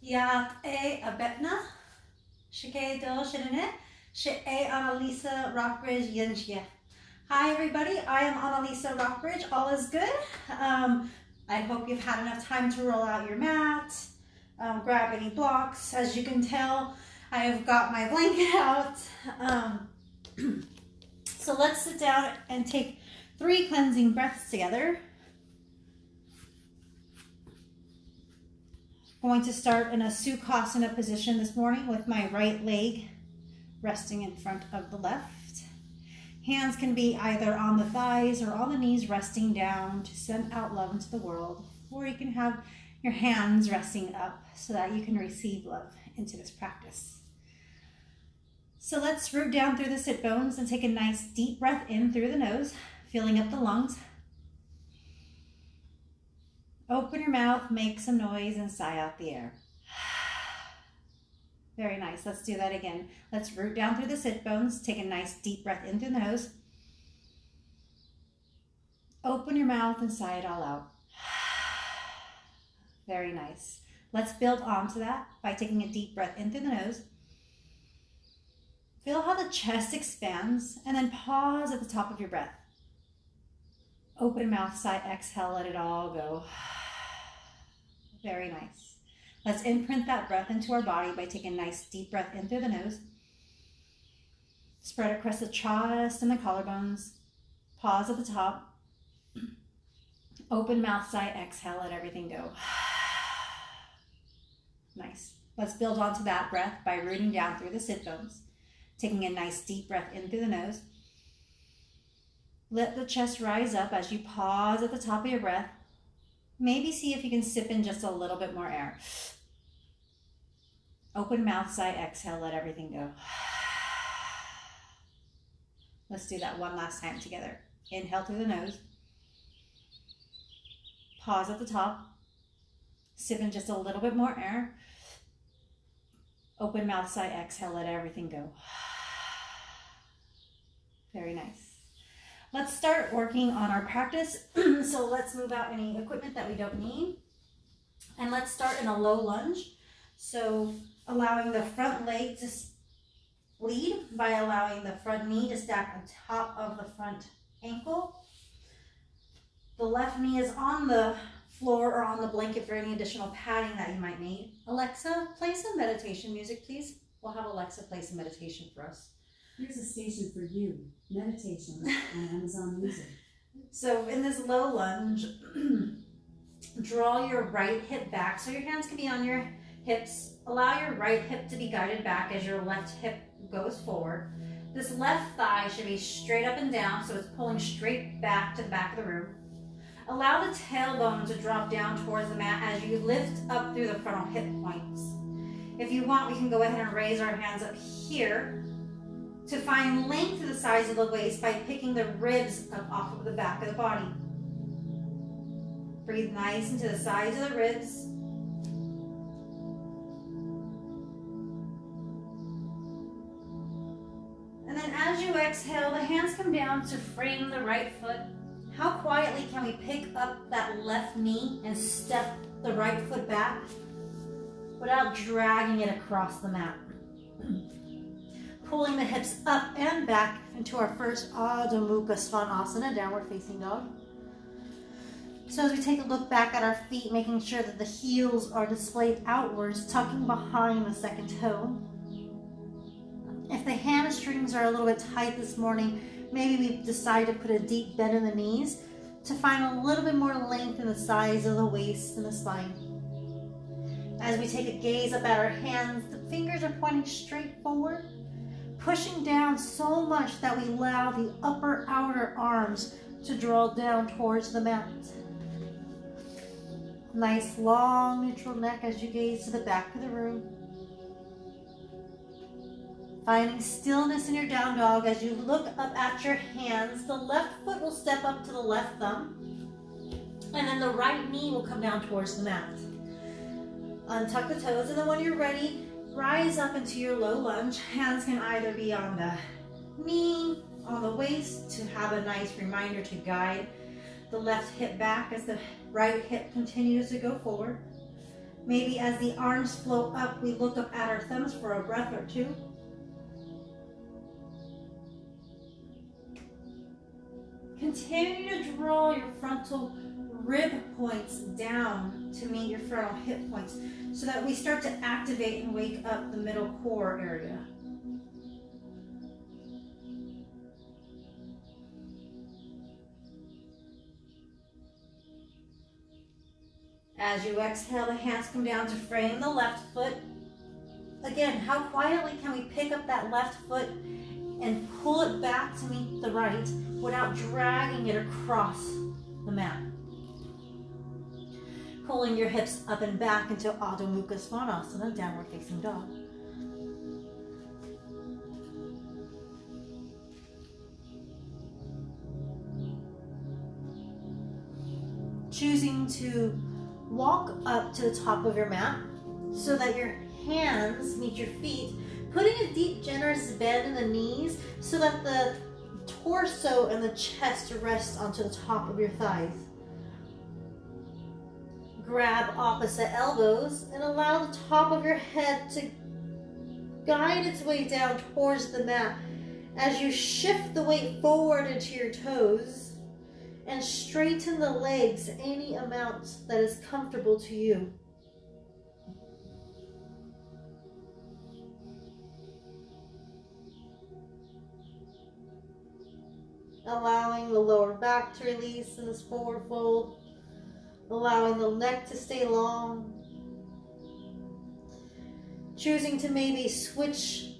Yat e abetna, shike do shidene, she Annalisa Rockbridge yinshye. Hi everybody, I am Annalisa Rockbridge. All is good. I hope you've had enough time to roll out your mat, grab any blocks. As you can tell, I have got my blanket out. So let's sit down and take 3 cleansing breaths together. Going to start in a Sukhasana position this morning with my right leg resting in front of the left. Hands can be either on the thighs or on the knees, resting down to send out love into the world. Or you can have your hands resting up so that you can receive love into this practice. So let's root down through the sit bones and take a nice deep breath in through the nose, filling up the lungs. Open your mouth, make some noise, and sigh out the air. Very nice. Let's do that again. Let's root down through the sit bones. Take a nice deep breath in through the nose. Open your mouth and sigh it all out. Very nice. Let's build onto that by taking a deep breath in through the nose. Feel how the chest expands and then pause at the top of your breath. Open mouth, sigh, exhale, let it all go. Very nice. Let's imprint that breath into our body by taking a nice deep breath in through the nose. Spread across the chest and the collarbones. Pause at the top. Open mouth, sigh, exhale, let everything go. Nice. Let's build onto that breath by rooting down through the sit bones. Taking a nice deep breath in through the nose. Let the chest rise up as you pause at the top of your breath. Maybe see if you can sip in just a little bit more air. Open mouth, sigh, exhale, let everything go. Let's do that one last time together. Inhale through the nose. Pause at the top. Sip in just a little bit more air. Open mouth, sigh, exhale, let everything go. Very nice. Let's start working on our practice. So let's move out any equipment that we don't need. And let's start in a low lunge. So allowing the front leg to lead by allowing the front knee to stack on top of the front ankle. The left knee is on the floor or on the blanket for any additional padding that you might need. Alexa, play some meditation music, please. We'll have Alexa play some meditation for us. Here's a station for you, meditation on Amazon Music. So in this low lunge, draw your right hip back so your hands can be on your hips. Allow your right hip to be guided back as your left hip goes forward. This left thigh should be straight up and down, so it's pulling straight back to the back of the room. Allow the tailbone to drop down towards the mat as you lift up through the frontal hip points. If you want, we can go ahead and raise our hands up here to find length to the sides of the waist by picking the ribs up off of the back of the body. Breathe nice into the sides of the ribs. And then as you exhale, the hands come down to frame the right foot. How quietly can we pick up that left knee and step the right foot back without dragging it across the mat? Pulling the hips up and back into our first Adho Mukha Svanasana, downward facing dog. So as we take a look back at our feet, making sure that the heels are displayed outwards, tucking behind the second toe. If the hamstrings are a little bit tight this morning, maybe we decide to put a deep bend in the knees to find a little bit more length in the sides of the waist and the spine. As we take a gaze up at our hands, the fingers are pointing straight forward, pushing down so much that we allow the upper outer arms to draw down towards the mat. Nice long neutral neck as you gaze to the back of the room. Finding stillness in your down dog as you look up at your hands. The left foot will step up to the left thumb, and then the right knee will come down towards the mat. Untuck the toes, and then when you're ready, rise up into your low lunge. Hands can either be on the knee, on the waist, to have a nice reminder to guide the left hip back as the right hip continues to go forward. Maybe as the arms float up, we look up at our thumbs for a breath or two. Continue to draw your frontal rib points down to meet your frontal hip points so that we start to activate and wake up the middle core area. As you exhale, the hands come down to frame the left foot. Again, how quietly can we pick up that left foot and pull it back to meet the right without dragging it across the mat? Pulling your hips up and back into Adho Mukha Svanasana, downward facing dog. Choosing to walk up to the top of your mat so that your hands meet your feet, putting a deep, generous bend in the knees so that the torso and the chest rest onto the top of your thighs. Grab opposite elbows and allow the top of your head to guide its way down towards the mat as you shift the weight forward into your toes and straighten the legs any amount that is comfortable to you. Allowing the lower back to release in this forward fold. Allowing the neck to stay long. Choosing to maybe switch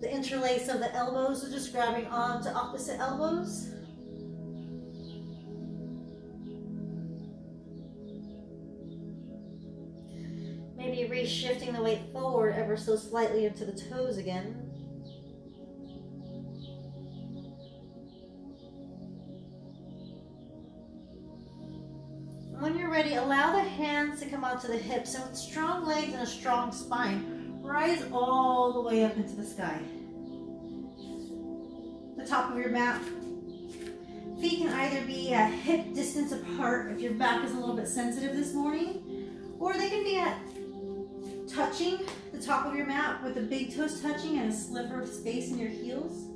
the interlace of the elbows, so just grabbing onto opposite elbows. Maybe reshifting the weight forward ever so slightly into the toes again. When you're ready, allow the hands to come out to the hips, and with strong legs and a strong spine, rise all the way up into the sky. The top of your mat. Feet can either be at hip distance apart if your back is a little bit sensitive this morning, or they can be at touching the top of your mat with the big toes touching and a sliver of space in your heels.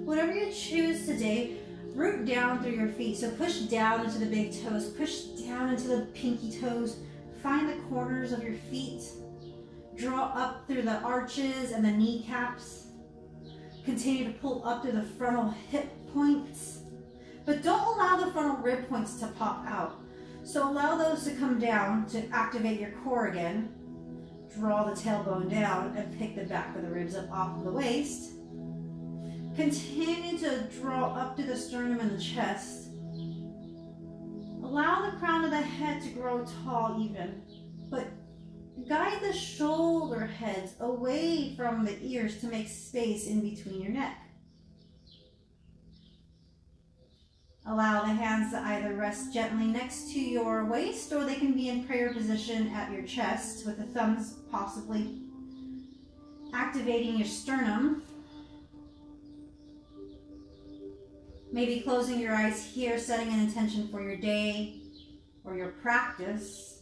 Whatever you choose today, root down through your feet. So push down into the big toes, push down into the pinky toes, find the corners of your feet, draw up through the arches and the kneecaps. Continue to pull up through the frontal hip points, but don't allow the frontal rib points to pop out. So allow those to come down to activate your core again. Draw the tailbone down and pick the back of the ribs up off of the waist. Continue to draw up to the sternum and the chest. Allow the crown of the head to grow tall even, but guide the shoulder heads away from the ears to make space in between your neck. Allow the hands to either rest gently next to your waist, or they can be in prayer position at your chest with the thumbs possibly activating your sternum. Maybe closing your eyes here, setting an intention for your day or your practice.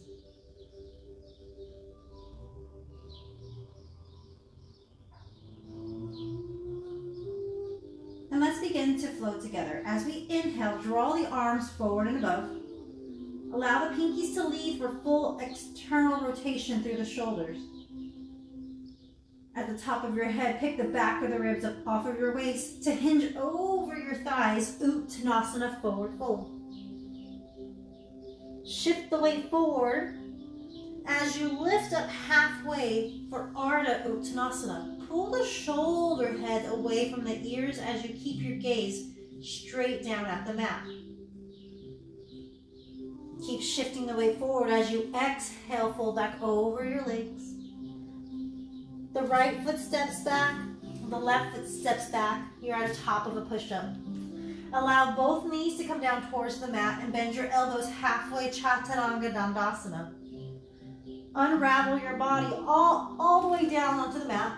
And let's begin to float together. As we inhale, draw the arms forward and above. Allow the pinkies to lead for full external rotation through the shoulders. At the top of your head, pick the back of the ribs up off of your waist to hinge over your thighs, Uttanasana, forward fold. Shift the weight forward as you lift up halfway for Ardha Uttanasana. Pull the shoulder head away from the ears as you keep your gaze straight down at the mat. Keep shifting the weight forward as you exhale, fold back over your legs. The right foot steps back, the left foot steps back. You're at the top of a push-up. Allow both knees to come down towards the mat and bend your elbows halfway, Chaturanga Dandasana. Unravel your body all the way down onto the mat.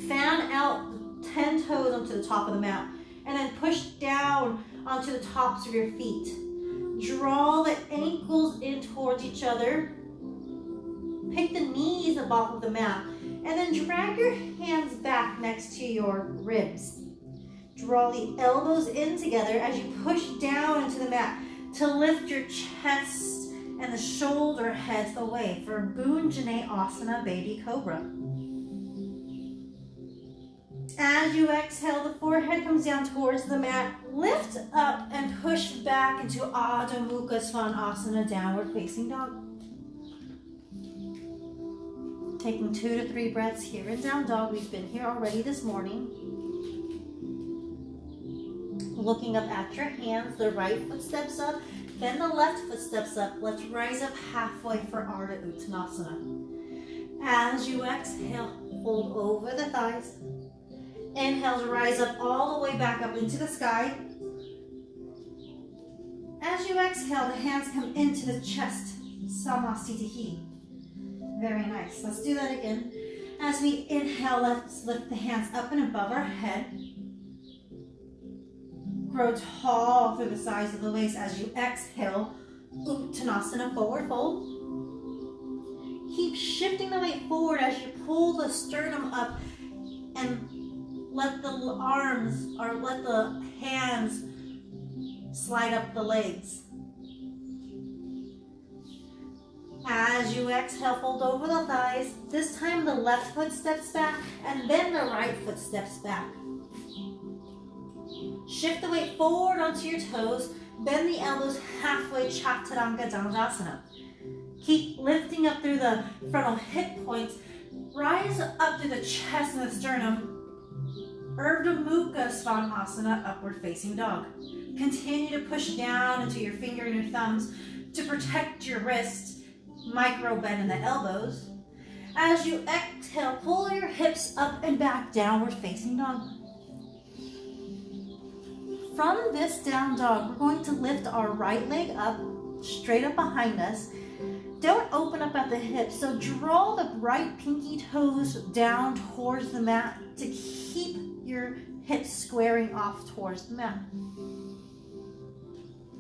Fan out 10 toes onto the top of the mat, and then push down onto the tops of your feet. Draw the ankles in towards each other. Pick the knees up off of the mat and then drag your hands back next to your ribs. Draw the elbows in together as you push down into the mat to lift your chest and the shoulder heads away for Vinyasa Baby Cobra. As you exhale, the forehead comes down towards the mat. Lift up and push back into Adho Mukha Svanasana, downward facing dog. Taking 2 to 3 breaths here in down dog. We've been here already this morning. Looking up at your hands, the right foot steps up, then the left foot steps up. Let's rise up halfway for Ardha Uttanasana. As you exhale, fold over the thighs. Inhale to rise up all the way back up into the sky. As you exhale, the hands come into the chest, Samasthiti. Very nice. Let's do that again. As we inhale, let's lift the hands up and above our head. Grow tall through the sides of the waist as you exhale, Uttanasana, forward fold. Keep shifting the weight forward as you pull the sternum up and let the arms or let the hands slide up the legs. As you exhale, fold over the thighs. This time the left foot steps back and then the right foot steps back. Shift the weight forward onto your toes. Bend the elbows halfway, Chaturanga Dandasana. Keep lifting up through the frontal hip points. Rise up through the chest and the sternum. Urdhva Mukha Svanasana, upward facing dog. Continue to push down into your finger and your thumbs to protect your wrist. Micro bend in the elbows. As you exhale, pull your hips up and back, downward facing dog. From this down dog, we're going to lift our right leg up, straight up behind us. Don't open up at the hips, so draw the right pinky toes down towards the mat to keep your hips squaring off towards the mat.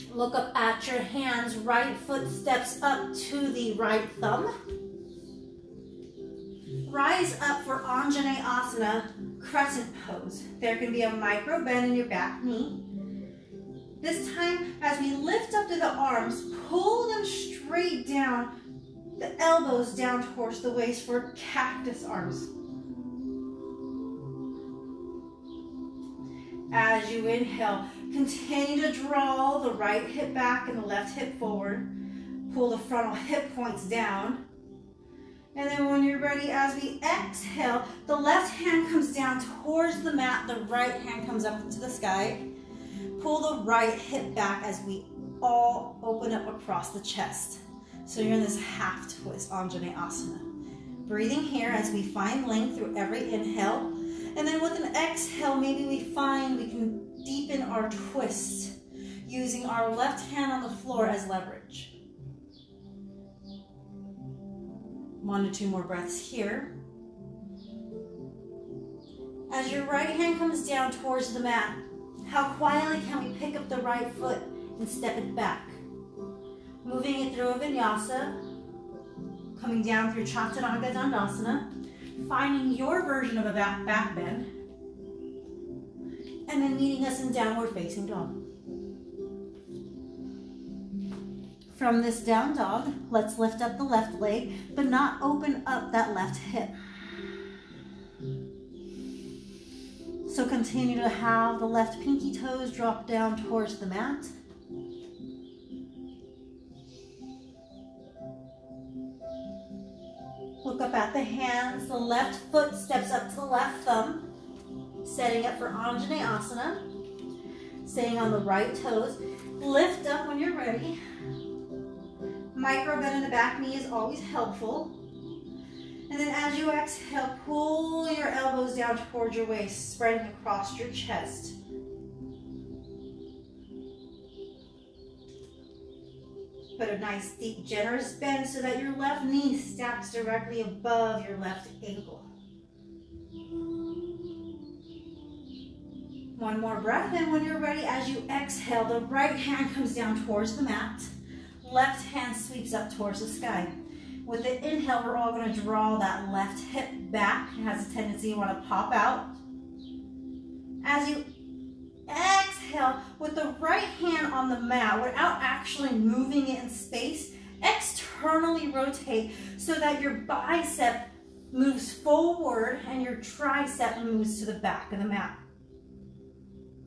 Look up at your hands. Right foot steps up to the right thumb. Rise up for Anjaneyasana, crescent pose. There can be a micro bend in your back knee. This time, as we lift up to the arms, pull them straight down, the elbows down towards the waist for cactus arms. As you inhale, continue to draw the right hip back and the left hip forward. Pull the frontal hip points down. And then when you're ready, as we exhale, the left hand comes down towards the mat, the right hand comes up into the sky. Pull the right hip back as we all open up across the chest. So you're in this half twist, Anjaneyasana. Breathing here as we find length through every inhale. And then with an exhale, maybe we find we can deepen our twist using our left hand on the floor as leverage. 1 to 2 more breaths here. As your right hand comes down towards the mat, how quietly can we pick up the right foot and step it back? Moving it through a vinyasa, coming down through Chaturanga Dandasana, finding your version of a back bend, and then meeting us in downward facing dog. From this down dog, let's lift up the left leg, but not open up that left hip. So continue to have the left pinky toes drop down towards the mat. Look up at the hands. The left foot steps up to the left thumb, setting up for Anjaneyasana. Staying on the right toes. Lift up when you're ready. Micro bend in the back knee is always helpful. And then as you exhale, pull your elbows down towards your waist, spreading across your chest. Put a nice, deep, generous bend so that your left knee stacks directly above your left ankle. 1 more breath, and when you're ready, as you exhale, the right hand comes down towards the mat. Left hand sweeps up towards the sky. With the inhale, we're all going to draw that left hip back. It has a tendency to want to pop out. As you exhale, with the right hand on the mat, without actually moving it in space, externally rotate so that your bicep moves forward and your tricep moves to the back of the mat.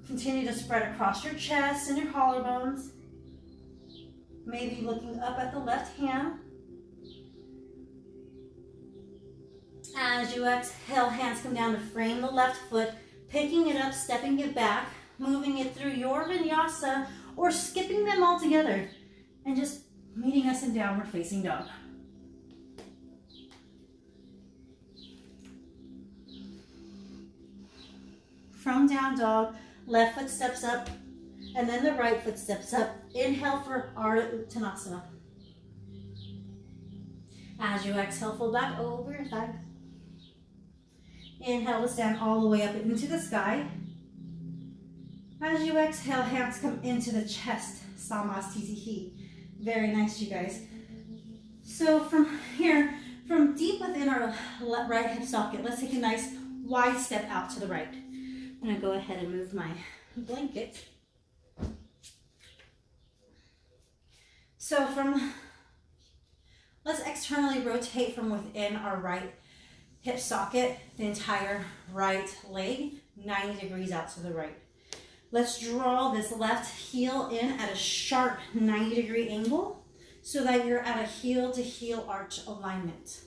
Continue to spread across your chest and your collarbones. Maybe looking up at the left hand. As you exhale, hands come down to frame the left foot, picking it up, stepping it back, moving it through your vinyasa or skipping them all together and just meeting us in downward facing dog. From down dog, left foot steps up and then the right foot steps up. Inhale for Ardha Uttanasana. As you exhale, fold back over your thigh. Inhale to stand all the way up into the sky. As you exhale, hands come into the chest, Samasthiti. Very nice, you guys. So from here, from deep within our right hip socket, let's take a nice wide step out to the right. I'm gonna go ahead and move my blanket. So let's externally rotate from within our right hip socket, the entire right leg, 90 degrees out to the right. Let's draw this left heel in at a sharp 90-degree angle so that you're at a heel-to-heel arch alignment.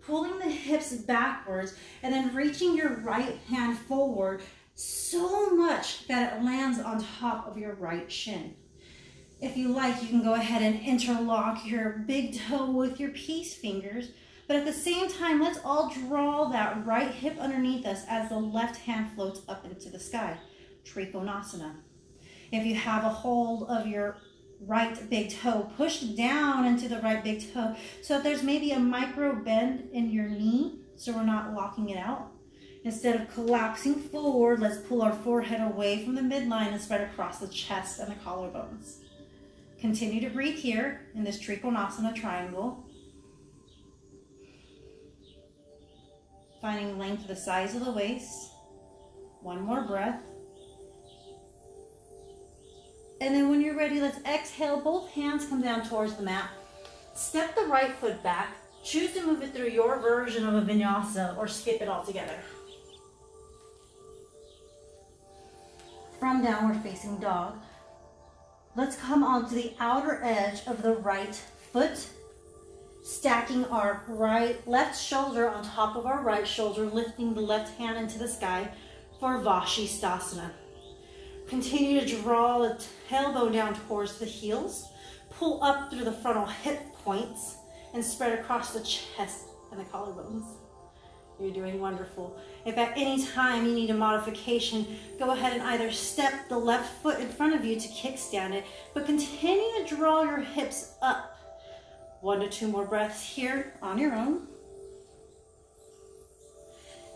Pulling the hips backwards and then reaching your right hand forward so much that it lands on top of your right shin. If you like, you can go ahead and interlock your big toe with your peace fingers, but at the same time, let's all draw that right hip underneath us as the left hand floats up into the sky. Trikonasana. If you have a hold of your right big toe, push down into the right big toe so that there's maybe a micro bend in your knee so we're not locking it out. Instead of collapsing forward, let's pull our forehead away from the midline and spread across the chest and the collarbones. Continue to breathe here in this Trikonasana triangle. Finding length the size of the waist. One more breath. And then when you're ready, let's exhale. Both hands come down towards the mat. Step the right foot back. Choose to move it through your version of a vinyasa or skip it altogether. From downward facing dog, let's come onto the outer edge of the right foot, stacking our left shoulder on top of our right shoulder, lifting the left hand into the sky for Vashisthasana. Continue to draw the tailbone down towards the heels, pull up through the frontal hip points, and spread across the chest and the collarbones. You're doing wonderful. If at any time you need a modification, go ahead and either step the left foot in front of you to kickstand it, but continue to draw your hips up. 1 to 2 more breaths here on your own.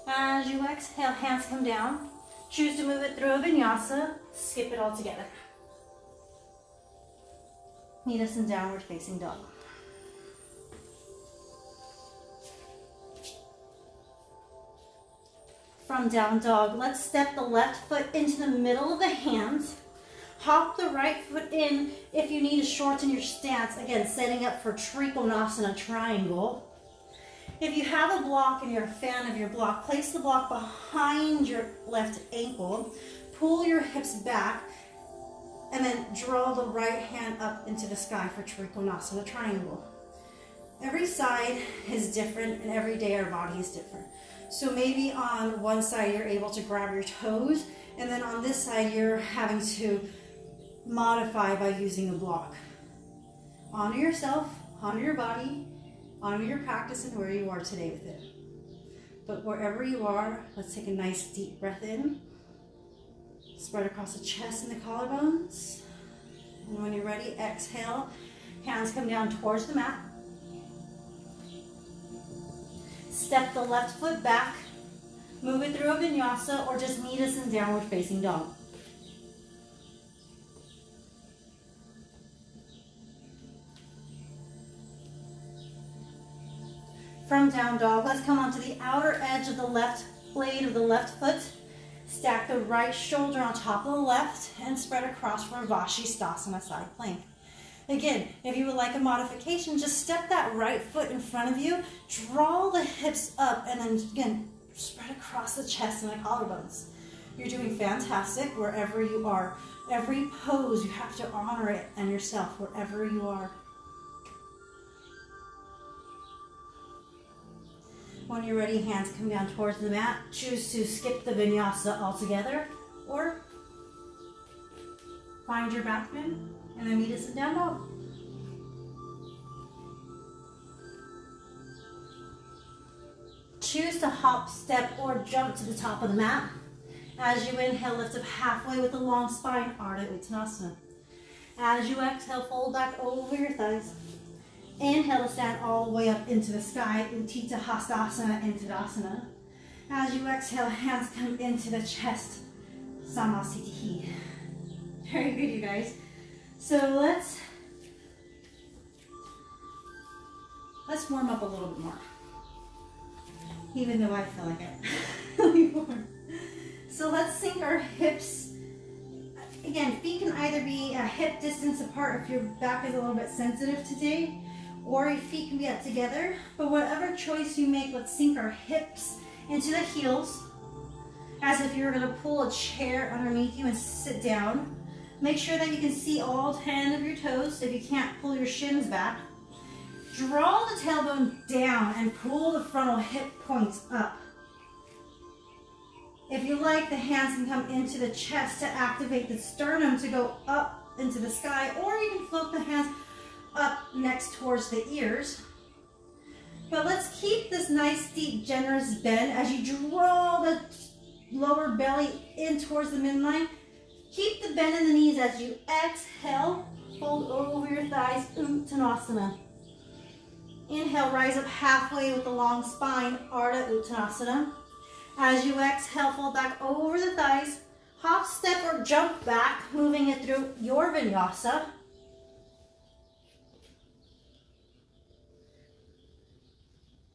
As you exhale, hands come down. Choose to move it through a vinyasa, skip it all together. Meet us in downward facing dog. From down dog, let's step the left foot into the middle of the hands. Hop the right foot in if you need to shorten your stance. Again, setting up for Trikonasana triangle. If you have a block and you're a fan of your block, place the block behind your left ankle. Pull your hips back and then draw the right hand up into the sky for Trikonasana triangle. Every side is different and every day our body is different. So maybe on one side you're able to grab your toes, and then on this side you're having to modify by using a block. Honor yourself, honor your body, honor your practice and where you are today with it. But wherever you are, let's take a nice deep breath in. Spread across the chest and the collarbones. And when you're ready, exhale. Hands come down towards the mat. Step the left foot back. Move it through a vinyasa or just meet us in downward facing dog. From down dog, let's come onto the outer edge of the left blade of the left foot. Stack the right shoulder on top of the left and spread across for Vashisthasana side plank. Again, if you would like a modification, just step that right foot in front of you, draw the hips up, and then again, spread across the chest and the collarbones. You're doing fantastic wherever you are. Every pose, you have to honor it and yourself wherever you are. When you're ready, hands come down towards the mat. Choose to skip the vinyasa altogether or find your back bend and then meet us in down dog. Choose to hop, step, or jump to the top of the mat. As you inhale, lift up halfway with a long spine, Ardha Uttanasana. As you exhale, fold back over your thighs. Inhale to stand all the way up into the sky, Utthita Hastasana and Tadasana. As you exhale, hands come into the chest, Samasthiti. Very good, you guys. So let's warm up a little bit more. Even though I feel like it. So let's sink our hips. Again, feet can either be a hip distance apart if your back is a little bit sensitive today, or your feet can be up together. But whatever choice you make, let's sink our hips into the heels as if you're going to pull a chair underneath you and sit down. Make sure that you can see all 10 of your toes. If you can't, pull your shins back. Draw the tailbone down and pull the frontal hip points up. If you like, the hands can come into the chest to activate the sternum to go up into the sky, or you can float the hands up next towards the ears. But let's keep this nice, deep, generous bend as you draw the lower belly in towards the midline. Keep the bend in the knees as you exhale, fold over your thighs, Uttanasana. Inhale, rise up halfway with the long spine, Ardha Uttanasana. As you exhale, fold back over the thighs, hop, step, or jump back, moving it through your vinyasa.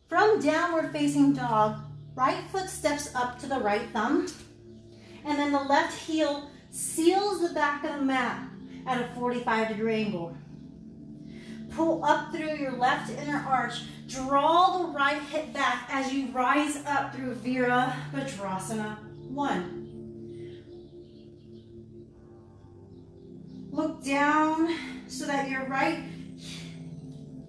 From downward facing dog, right foot steps up to the right thumb, and then the left heel seals the back of the mat at a 45-degree angle. Pull up through your left inner arch. Draw the right hip back as you rise up through Virabhadrasana 1. Look down so that your right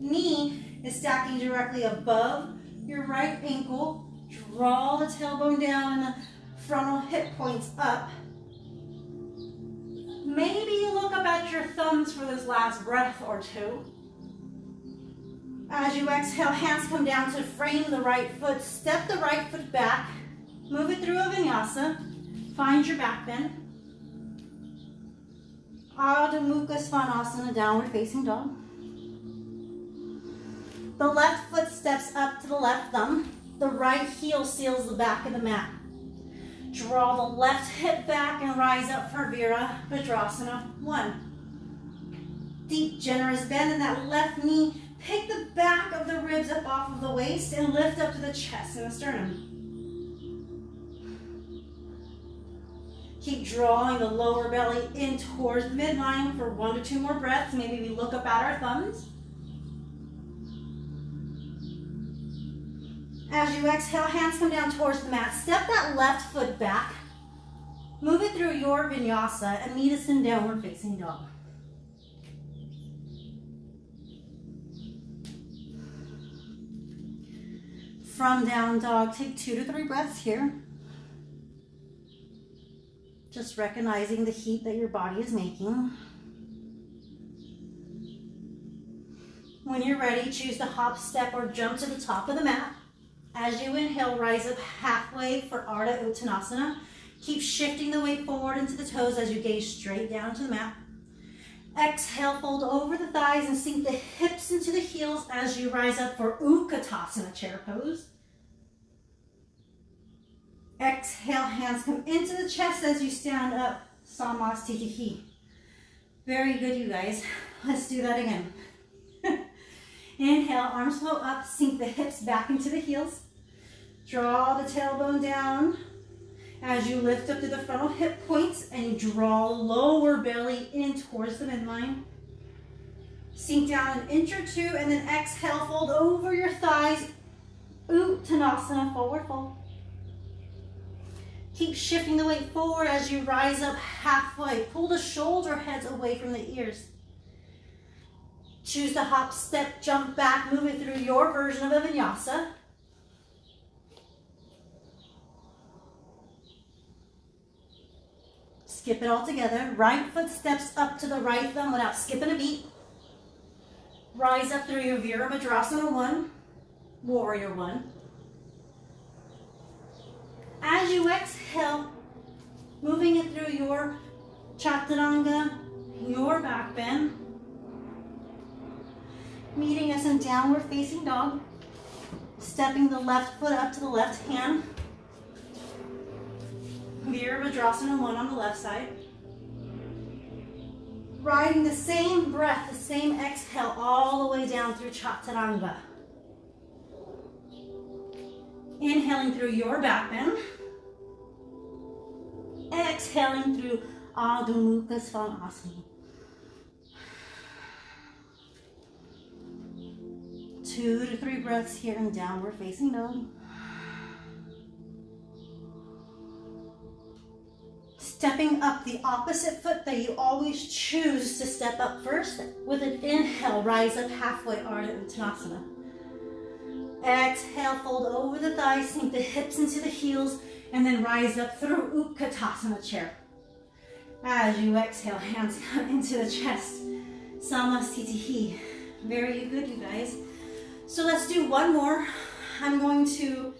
knee is stacking directly above your right ankle. Draw the tailbone down and the frontal hip points up. Maybe you look up at your thumbs for this last breath or two. As you exhale, hands come down to frame the right foot. Step the right foot back. Move it through a vinyasa. Find your back bend. Adho Mukha Svanasana, downward facing dog. The left foot steps up to the left thumb. The right heel seals the back of the mat. Draw the left hip back and rise up for Virabhadrasana 1. Deep, generous bend in that left knee. Pick the back of the ribs up off of the waist and lift up to the chest and the sternum. Keep drawing the lower belly in towards the midline for 1 to 2 more breaths. Maybe we look up at our thumbs. As you exhale, hands come down towards the mat. Step that left foot back. Move it through your vinyasa and meet us in downward facing dog. From down dog, take 2 to 3 breaths here. Just recognizing the heat that your body is making. When you're ready, choose to hop, step, or jump to the top of the mat. As you inhale, rise up halfway for Ardha Uttanasana. Keep shifting the weight forward into the toes as you gaze straight down to the mat. Exhale, fold over the thighs and sink the hips into the heels as you rise up for Utkatasana, chair pose. Exhale, hands come into the chest as you stand up, Samasthiti. Very good, you guys. Let's do that again. Inhale, arms flow up, sink the hips back into the heels. Draw the tailbone down as you lift up to the frontal hip points and you draw lower belly in towards the midline. Sink down an inch or two and then exhale, fold over your thighs. Uttanasana, forward fold. Keep shifting the weight forward as you rise up halfway. Pull the shoulder heads away from the ears. Choose to hop, step, jump back, move it through your version of a vinyasa. Skip it all together. Right foot steps up to the right thumb without skipping a beat. Rise up through your Virabhadrasana 1, Warrior 1. As you exhale, moving it through your Chaturanga, your back bend. Meeting us in downward facing dog. Stepping the left foot up to the left hand. Virabhadrasana 1 on the left side. Riding the same breath, the same exhale all the way down through Chaturanga. Inhaling through your back bend. Exhaling through Adho Mukha Svanasana. 2 to 3 breaths here in downward facing dog. Stepping up the opposite foot that you always choose to step up first. With an inhale, rise up halfway, Ardha Uttanasana. Exhale, fold over the thighs, sink the hips into the heels, and then rise up through Utkatasana chair. As you exhale, hands come into the chest. Samasthiti. Very good, you guys. So let's do one more. I'm going to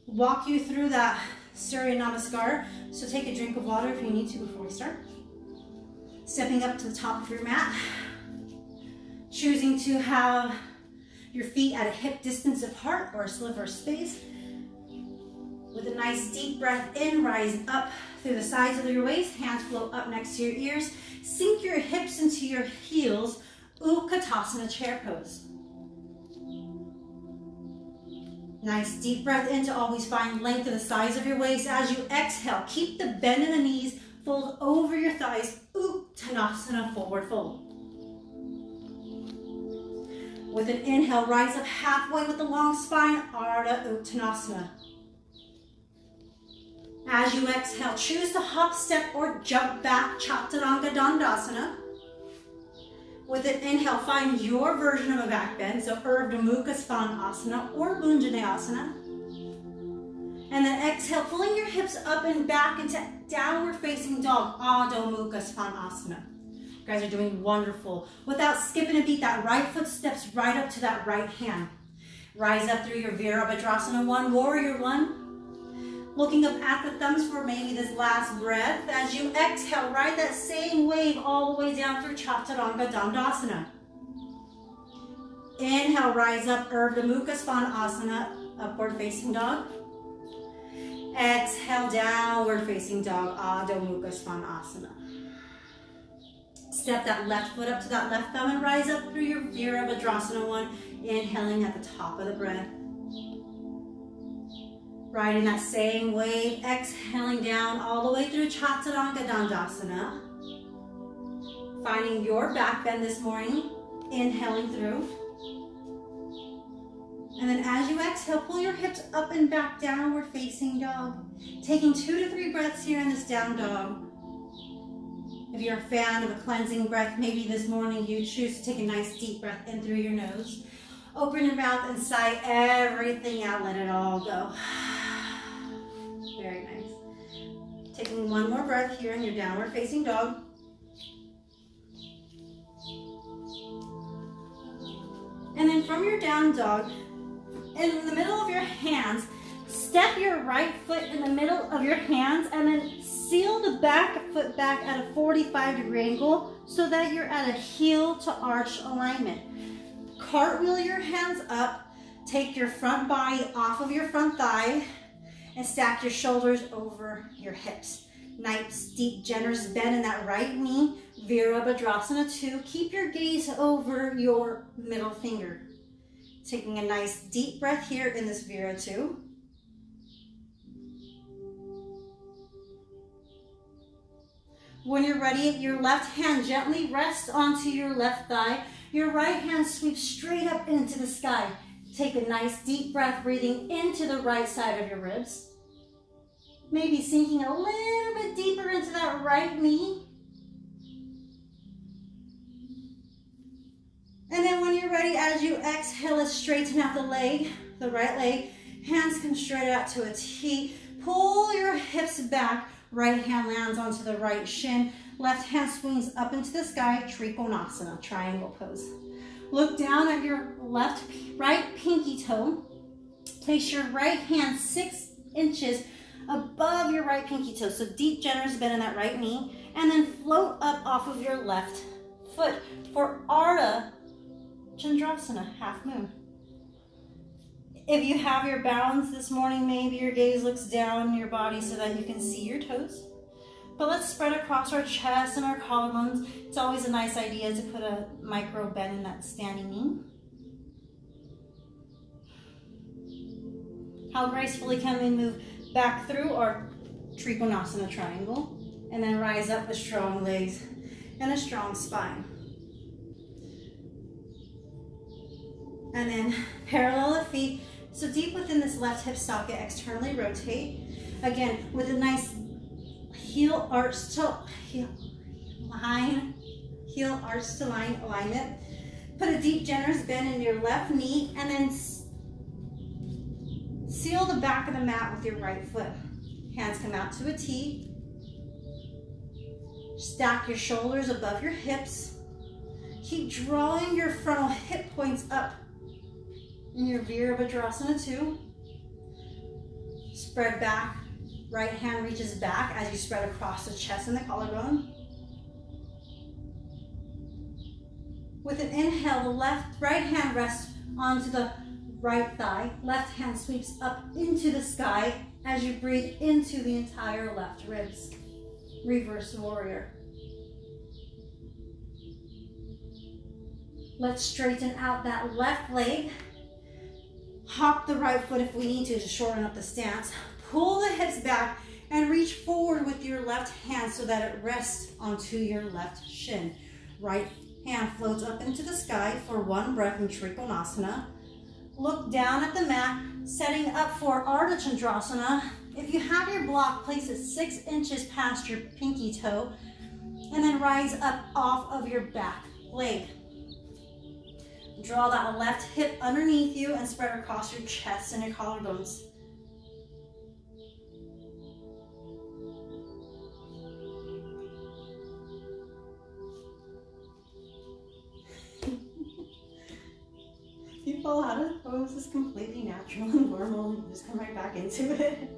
walk you through that Surya Namaskar. So take a drink of water if you need to before we start. Stepping up to the top of your mat. Choosing to have your feet at a hip distance apart or a sliver of space. With a nice deep breath in, rise up through the sides of your waist. Hands flow up next to your ears. Sink your hips into your heels. Utkatasana chair pose. Nice deep breath in to always find length in the sides of your waist. As you exhale, keep the bend in the knees. Fold over your thighs. Uttanasana, forward fold. With an inhale, rise up halfway with the long spine. Ardha Uttanasana. As you exhale, choose to hop, step, or jump back. Chaturanga Dandasana. With an inhale, find your version of a back bend. So Urdhva Mukha Svanasana or Bhunjanayasana. And then exhale, pulling your hips up and back into downward facing dog. Adho Mukha Svanasana. You guys are doing wonderful. Without skipping a beat, that right foot steps right up to that right hand. Rise up through your Virabhadrasana 1, Warrior 1. Looking up at the thumbs for maybe this last breath. As you exhale, ride that same wave all the way down through Chaturanga Dandasana. Inhale, rise up, Urdhva Mukha Svanasana, upward facing dog. Exhale, downward facing dog, Adho Mukha Svanasana. Step that left foot up to that left thumb and rise up through your Virabhadrasana 1, inhaling at the top of the breath. Riding that same wave, exhaling down all the way through Chaturanga Dandasana. Finding your back bend this morning, inhaling through. And then as you exhale, pull your hips up and back, downward facing dog. Taking 2 to 3 breaths here in this down dog. If you're a fan of a cleansing breath, maybe this morning you choose to take a nice deep breath in through your nose. Open your mouth and sigh everything out, let it all go. Very nice. Taking one more breath here in your downward facing dog. And then from your down dog, in the middle of your hands, step your right foot in the middle of your hands and then seal the back foot back at a 45-degree angle so that you're at a heel to arch alignment. Cartwheel your hands up, take your front body off of your front thigh, and stack your shoulders over your hips. Nice, deep, generous bend in that right knee. Virabhadrasana 2. Keep your gaze over your middle finger. Taking a nice deep breath here in this Vira 2. When you're ready, your left hand gently rests onto your left thigh. Your right hand sweeps straight up into the sky. Take a nice deep breath, breathing into the right side of your ribs. Maybe sinking a little bit deeper into that right knee. And then when you're ready, as you exhale, let's straighten out the leg, the right leg. Hands come straight out to a T. Pull your hips back. Right hand lands onto the right shin. Left hand swings up into the sky, Trikonasana, triangle pose. Look down at your right pinky toe. Place your right hand 6 inches above your right pinky toe. So deep, generous bend in that right knee. And then float up off of your left foot for Ardha Chandrasana, half moon. If you have your balance this morning, maybe your gaze looks down your body so that you can see your toes. But let's spread across our chest and our collarbones. It's always a nice idea to put a micro bend in that standing knee. How gracefully can we move back through our Trikonasana triangle and then rise up with strong legs and a strong spine. And then parallel the feet. So deep within this left hip socket, externally rotate. Again, with a nice heel arch to line alignment. Put a deep, generous bend in your left knee and then seal the back of the mat with your right foot. Hands come out to a T. Stack your shoulders above your hips. Keep drawing your frontal hip points up in your Virabhadrasana 2. Spread back. Right hand reaches back as you spread across the chest and the collarbone. With an inhale, the right hand rests onto the right thigh. Left hand sweeps up into the sky as you breathe into the entire left ribs. Reverse warrior. Let's straighten out that left leg. Hop the right foot if we need to shorten up the stance. Pull the hips back and reach forward with your left hand so that it rests onto your left shin. Right hand floats up into the sky for 1 breath in Trikonasana. Look down at the mat, setting up for Ardha Chandrasana. If you have your block, place it 6 inches past your pinky toe and then rise up off of your back leg. Draw that left hip underneath you and spread across your chest and your collarbones. If you fall out of pose, it's completely natural and normal. You just come right back into it.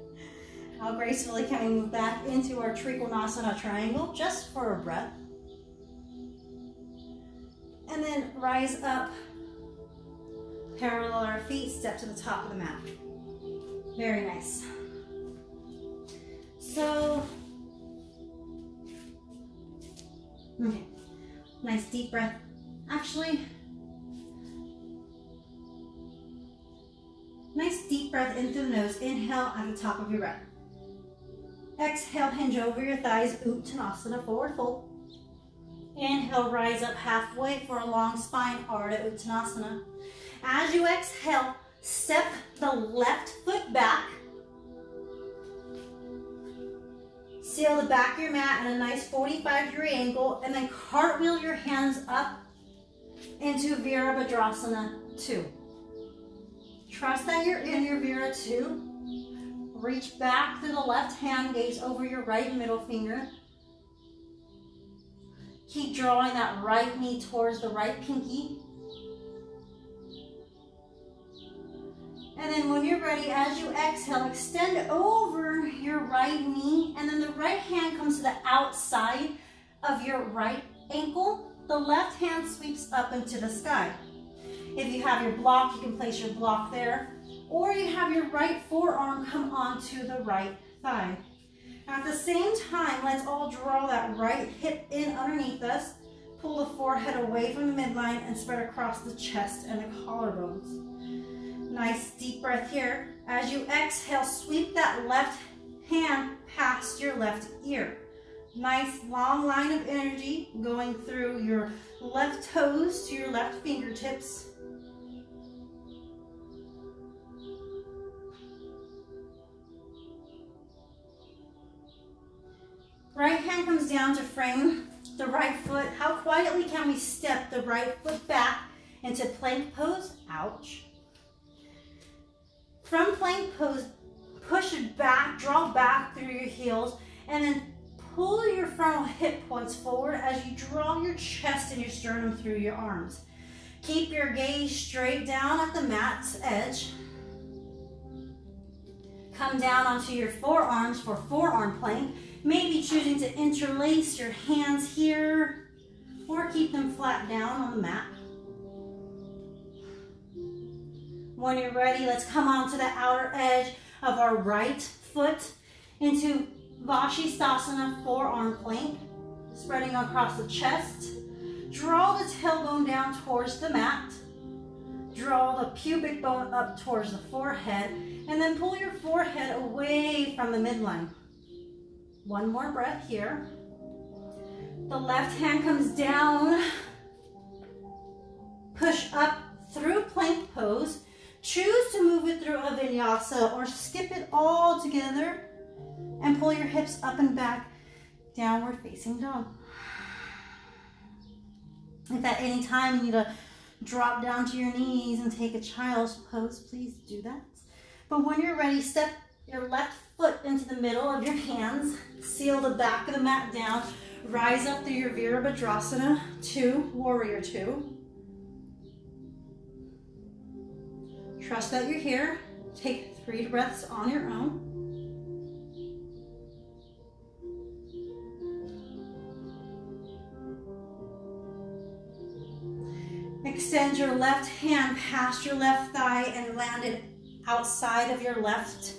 How gracefully can we move back into our Trikonasana triangle just for a breath. And then rise up. Parallel our feet, step to the top of the mat. Very nice. So, okay, nice deep breath. Actually, nice deep breath in through the nose. Inhale at the top of your breath. Exhale, hinge over your thighs, Uttanasana, forward fold. Inhale, rise up halfway for a long spine, Ardha Uttanasana. As you exhale, step the left foot back. Seal the back of your mat in a nice 45-degree angle, and then cartwheel your hands up into Virabhadrasana 2. Trust that you're in your Vira 2. Reach back through the left hand, gaze over your right middle finger. Keep drawing that right knee towards the right pinky. And then when you're ready, as you exhale, extend over your right knee, and then the right hand comes to the outside of your right ankle. The left hand sweeps up into the sky. If you have your block, you can place your block there, or you have your right forearm come onto the right thigh. At the same time, let's all draw that right hip in underneath us. Pull the forehead away from the midline and spread across the chest and the collarbones. Nice deep breath here. As you exhale, sweep that left hand past your left ear. Nice long line of energy going through your left toes to your left fingertips. Right hand comes down to frame the right foot. How quietly can we step the right foot back into plank pose? Ouch. From plank pose, push it back, draw back through your heels, and then pull your frontal hip points forward as you draw your chest and your sternum through your arms. Keep your gaze straight down at the mat's edge. Come down onto your forearms for forearm plank. Maybe choosing to interlace your hands here or keep them flat down on the mat. When you're ready, let's come onto the outer edge of our right foot into Vashisthasana forearm plank, spreading across the chest. Draw the tailbone down towards the mat. Draw the pubic bone up towards the forehead, and then pull your forehead away from the midline. One more breath here. The left hand comes down. Push up through plank pose. Choose to move it through a vinyasa or skip it all together and pull your hips up and back, downward facing dog. If at any time you need to drop down to your knees and take a child's pose, please do that. But when you're ready, step your left foot into the middle of your hands, seal the back of the mat down, rise up through your Virabhadrasana to Warrior Two. Trust that you're here. Take 3 breaths on your own. Extend your left hand past your left thigh and land it outside of your left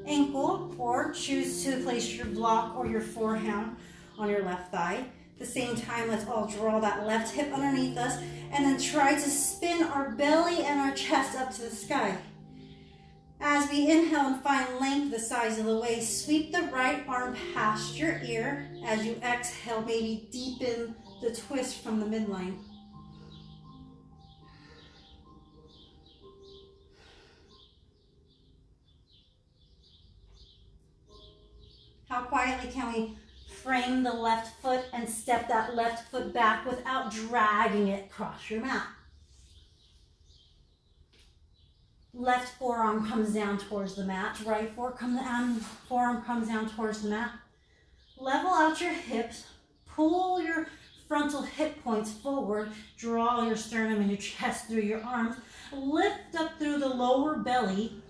ankle, or choose to place your block or your forehand on your left thigh. At the same time, let's all draw that left hip underneath us and then try to spin our belly and our chest up to the sky. As we inhale and find length the size of the waist, sweep the right arm past your ear. As you exhale, maybe deepen the twist from the midline. How quietly can we frame the left foot and step that left foot back without dragging it across your mat? Left forearm comes down towards the mat. Right forearm comes down towards the mat. Level out your hips. Pull your frontal hip points forward. Draw your sternum and your chest through your arms. Lift up through the lower belly.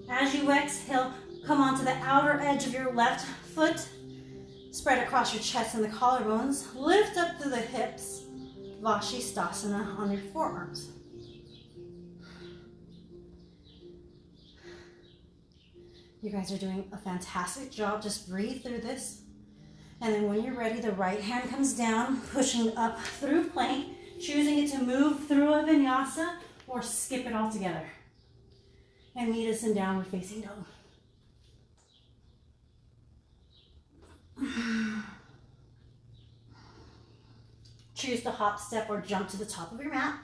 As you exhale, come onto the outer edge of your left foot. Spread across your chest and the collarbones. Lift up through the hips. Vashisthasana on your forearms. You guys are doing a fantastic job. Just breathe through this. And then when you're ready, the right hand comes down, pushing up through plank, choosing it to move through a vinyasa or skip it all together. And meet us in downward facing dog. Choose to hop, step, or jump to the top of your mat.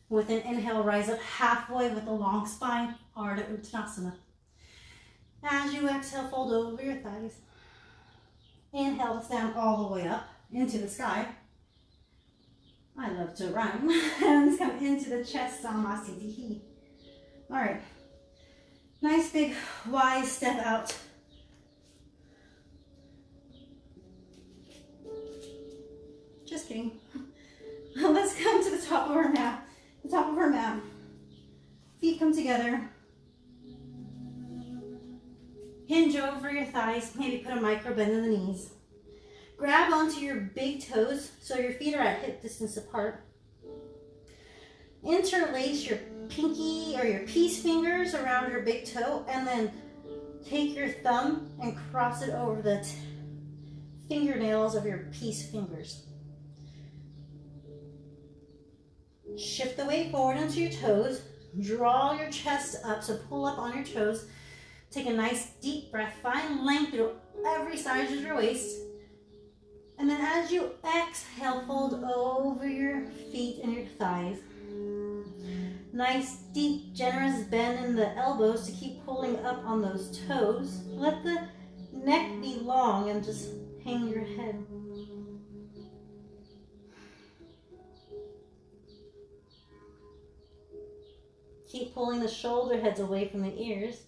With an inhale, rise up halfway with a long spine, Ardha Uttanasana. As you exhale, fold over your thighs. Inhale to stand all the way up into the sky. I love to rhyme. Hands come into the chest, Samasthiti. All right. Nice big wide step out. Just kidding. Let's come to the top of our mat. The top of our mat. Feet come together. Hinge over your thighs. Maybe put a micro bend in the knees. Grab onto your big toes so your feet are at hip distance apart. Interlace your pinky or your peace fingers around your big toe, and then take your thumb and cross it over the fingernails of your peace fingers. Shift the weight forward into your toes. Draw your chest up, so pull up on your toes. Take a nice deep breath. Find length through every side of your waist. And then as you exhale, fold over your feet and your thighs. Nice, deep, generous bend in the elbows to keep pulling up on those toes. Let the neck be long and just hang your head. Keep pulling the shoulder heads away from the ears.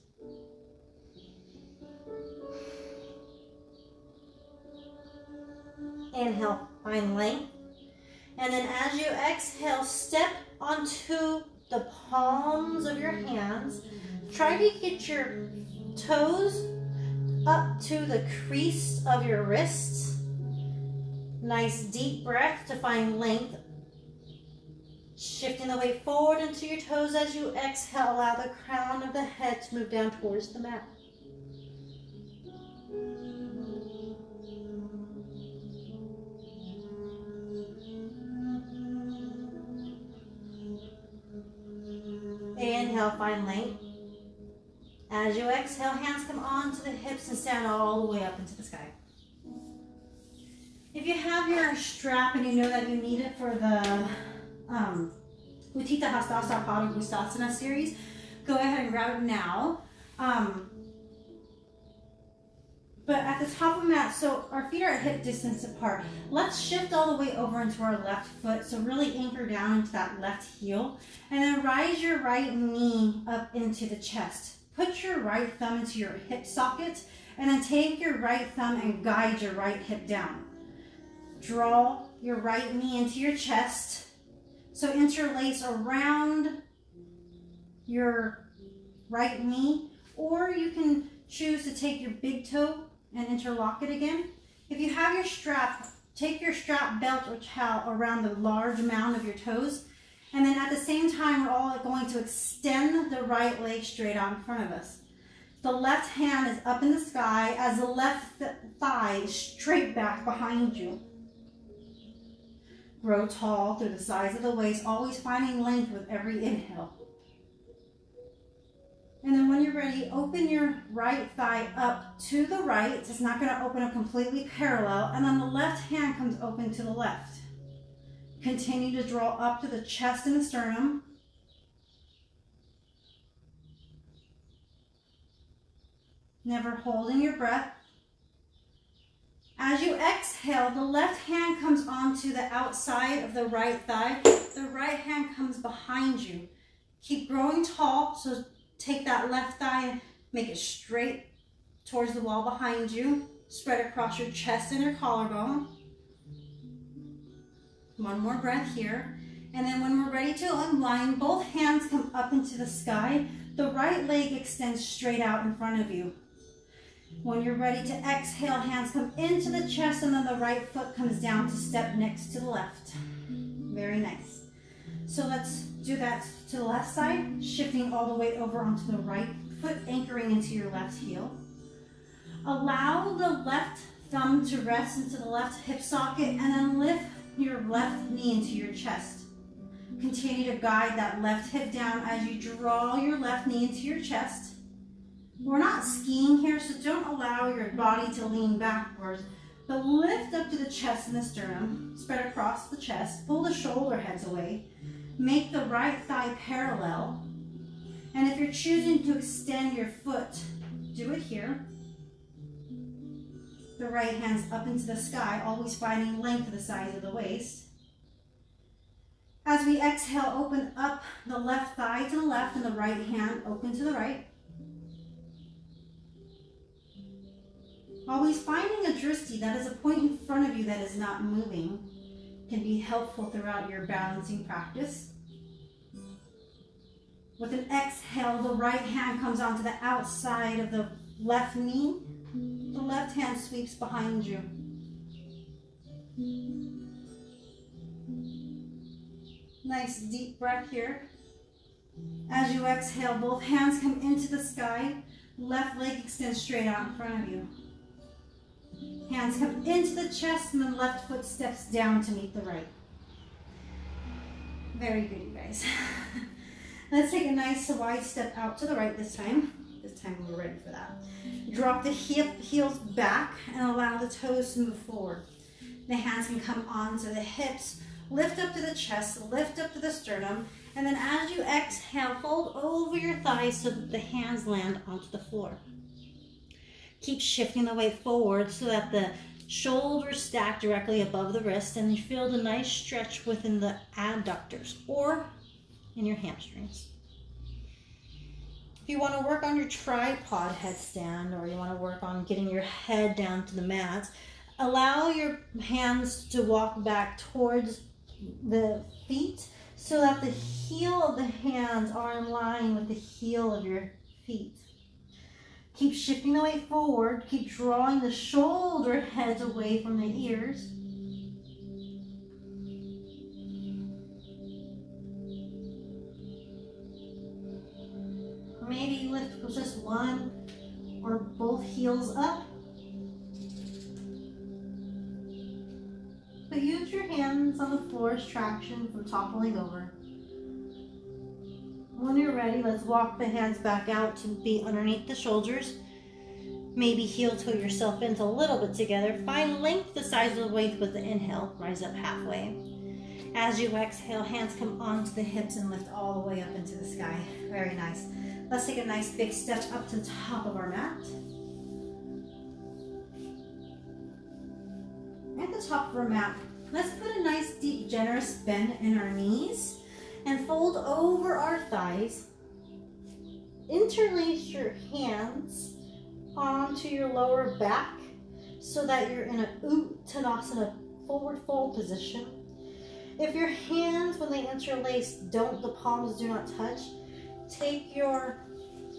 Inhale, find length. And then as you exhale, step onto the palms of your hands. Try to get your toes up to the crease of your wrists. Nice deep breath to find length. Shifting the weight forward into your toes as you exhale, allow the crown of the head to move down towards the mat. Inhale, find length. As you exhale, hands come onto the hips and stand all the way up into the sky. If you have your strap and you know that you need it for the Utthita Hasta Pada Gustasana series, go ahead and grab it now. But at the top of the mat, so our feet are at hip distance apart. Let's shift all the way over into our left foot. So really anchor down into that left heel. And then rise your right knee up into the chest. Put your right thumb into your hip socket. And then take your right thumb and guide your right hip down. Draw your right knee into your chest. So interlace around your right knee. Or you can choose to take your big toe and interlock it again. If you have your strap, take your strap belt or towel around the large mound of your toes. And then at the same time, we're all going to extend the right leg straight out in front of us. The left hand is up in the sky as the left thigh is straight back behind you. Grow tall through the sides of the waist, always finding length with every inhale. And then when you're ready, open your right thigh up to the right. It's not going to open up completely parallel. And then the left hand comes open to the left. Continue to draw up to the chest and the sternum. Never holding your breath. As you exhale, the left hand comes onto the outside of the right thigh. The right hand comes behind you. Keep growing tall, so take that left thigh and make it straight towards the wall behind you. Spread across your chest and your collarbone. One more breath here. And then when we're ready to unwind, both hands come up into the sky. The right leg extends straight out in front of you. When you're ready to exhale, hands come into the chest and then the right foot comes down to step next to the left. Very nice. So let's do that to the left side, shifting all the way over onto the right foot, anchoring into your left heel. Allow the left thumb to rest into the left hip socket and then lift your left knee into your chest. Continue to guide that left hip down as you draw your left knee into your chest. We're not skiing here, so don't allow your body to lean backwards, but lift up to the chest and the sternum, spread across the chest, pull the shoulder heads away, make the right thigh parallel, and if you're choosing to extend your foot, do it here. The right hand's up into the sky, always finding length of the sides of the waist. As we exhale, open up the left thigh to the left and the right hand open to the right. Always finding a drishti, that is a point in front of you that is not moving, can be helpful throughout your balancing practice. With an exhale, the right hand comes onto the outside of the left knee. The left hand sweeps behind you. Nice deep breath here. As you exhale, both hands come into the sky. Left leg extends straight out in front of you. Hands come into the chest and the left foot steps down to meet the right. Very good, you guys. Let's take a nice wide step out to the right this time. This time we're ready for that. Drop the heels back and allow the toes to move forward. The hands can come onto the hips, lift up to the chest, lift up to the sternum, and then as you exhale, fold over your thighs so that the hands land onto the floor. Keep shifting the weight forward so that the shoulders stack directly above the wrist, and you feel the nice stretch within the adductors or in your hamstrings. If you want to work on your tripod headstand, or you want to work on getting your head down to the mat, allow your hands to walk back towards the feet so that the heel of the hands are in line with the heel of your feet. Keep shifting the weight forward. Keep drawing the shoulder heads away from the ears. Maybe you lift with just one or both heels up. But use your hands on the floor as traction from toppling over. When you're ready, let's walk the hands back out to be underneath the shoulders. Maybe heel toe yourself into a little bit together. Find length the size of the waist with the inhale. Rise up halfway. As you exhale, hands come onto the hips and lift all the way up into the sky. Very nice. Let's take a nice big step up to the top of our mat. At the top of our mat, let's put a nice deep generous bend in our knees and fold over our thighs. Interlace your hands onto your lower back so that you're in a Uttanasana forward fold position. If your hands, when they interlace, the palms do not touch, take your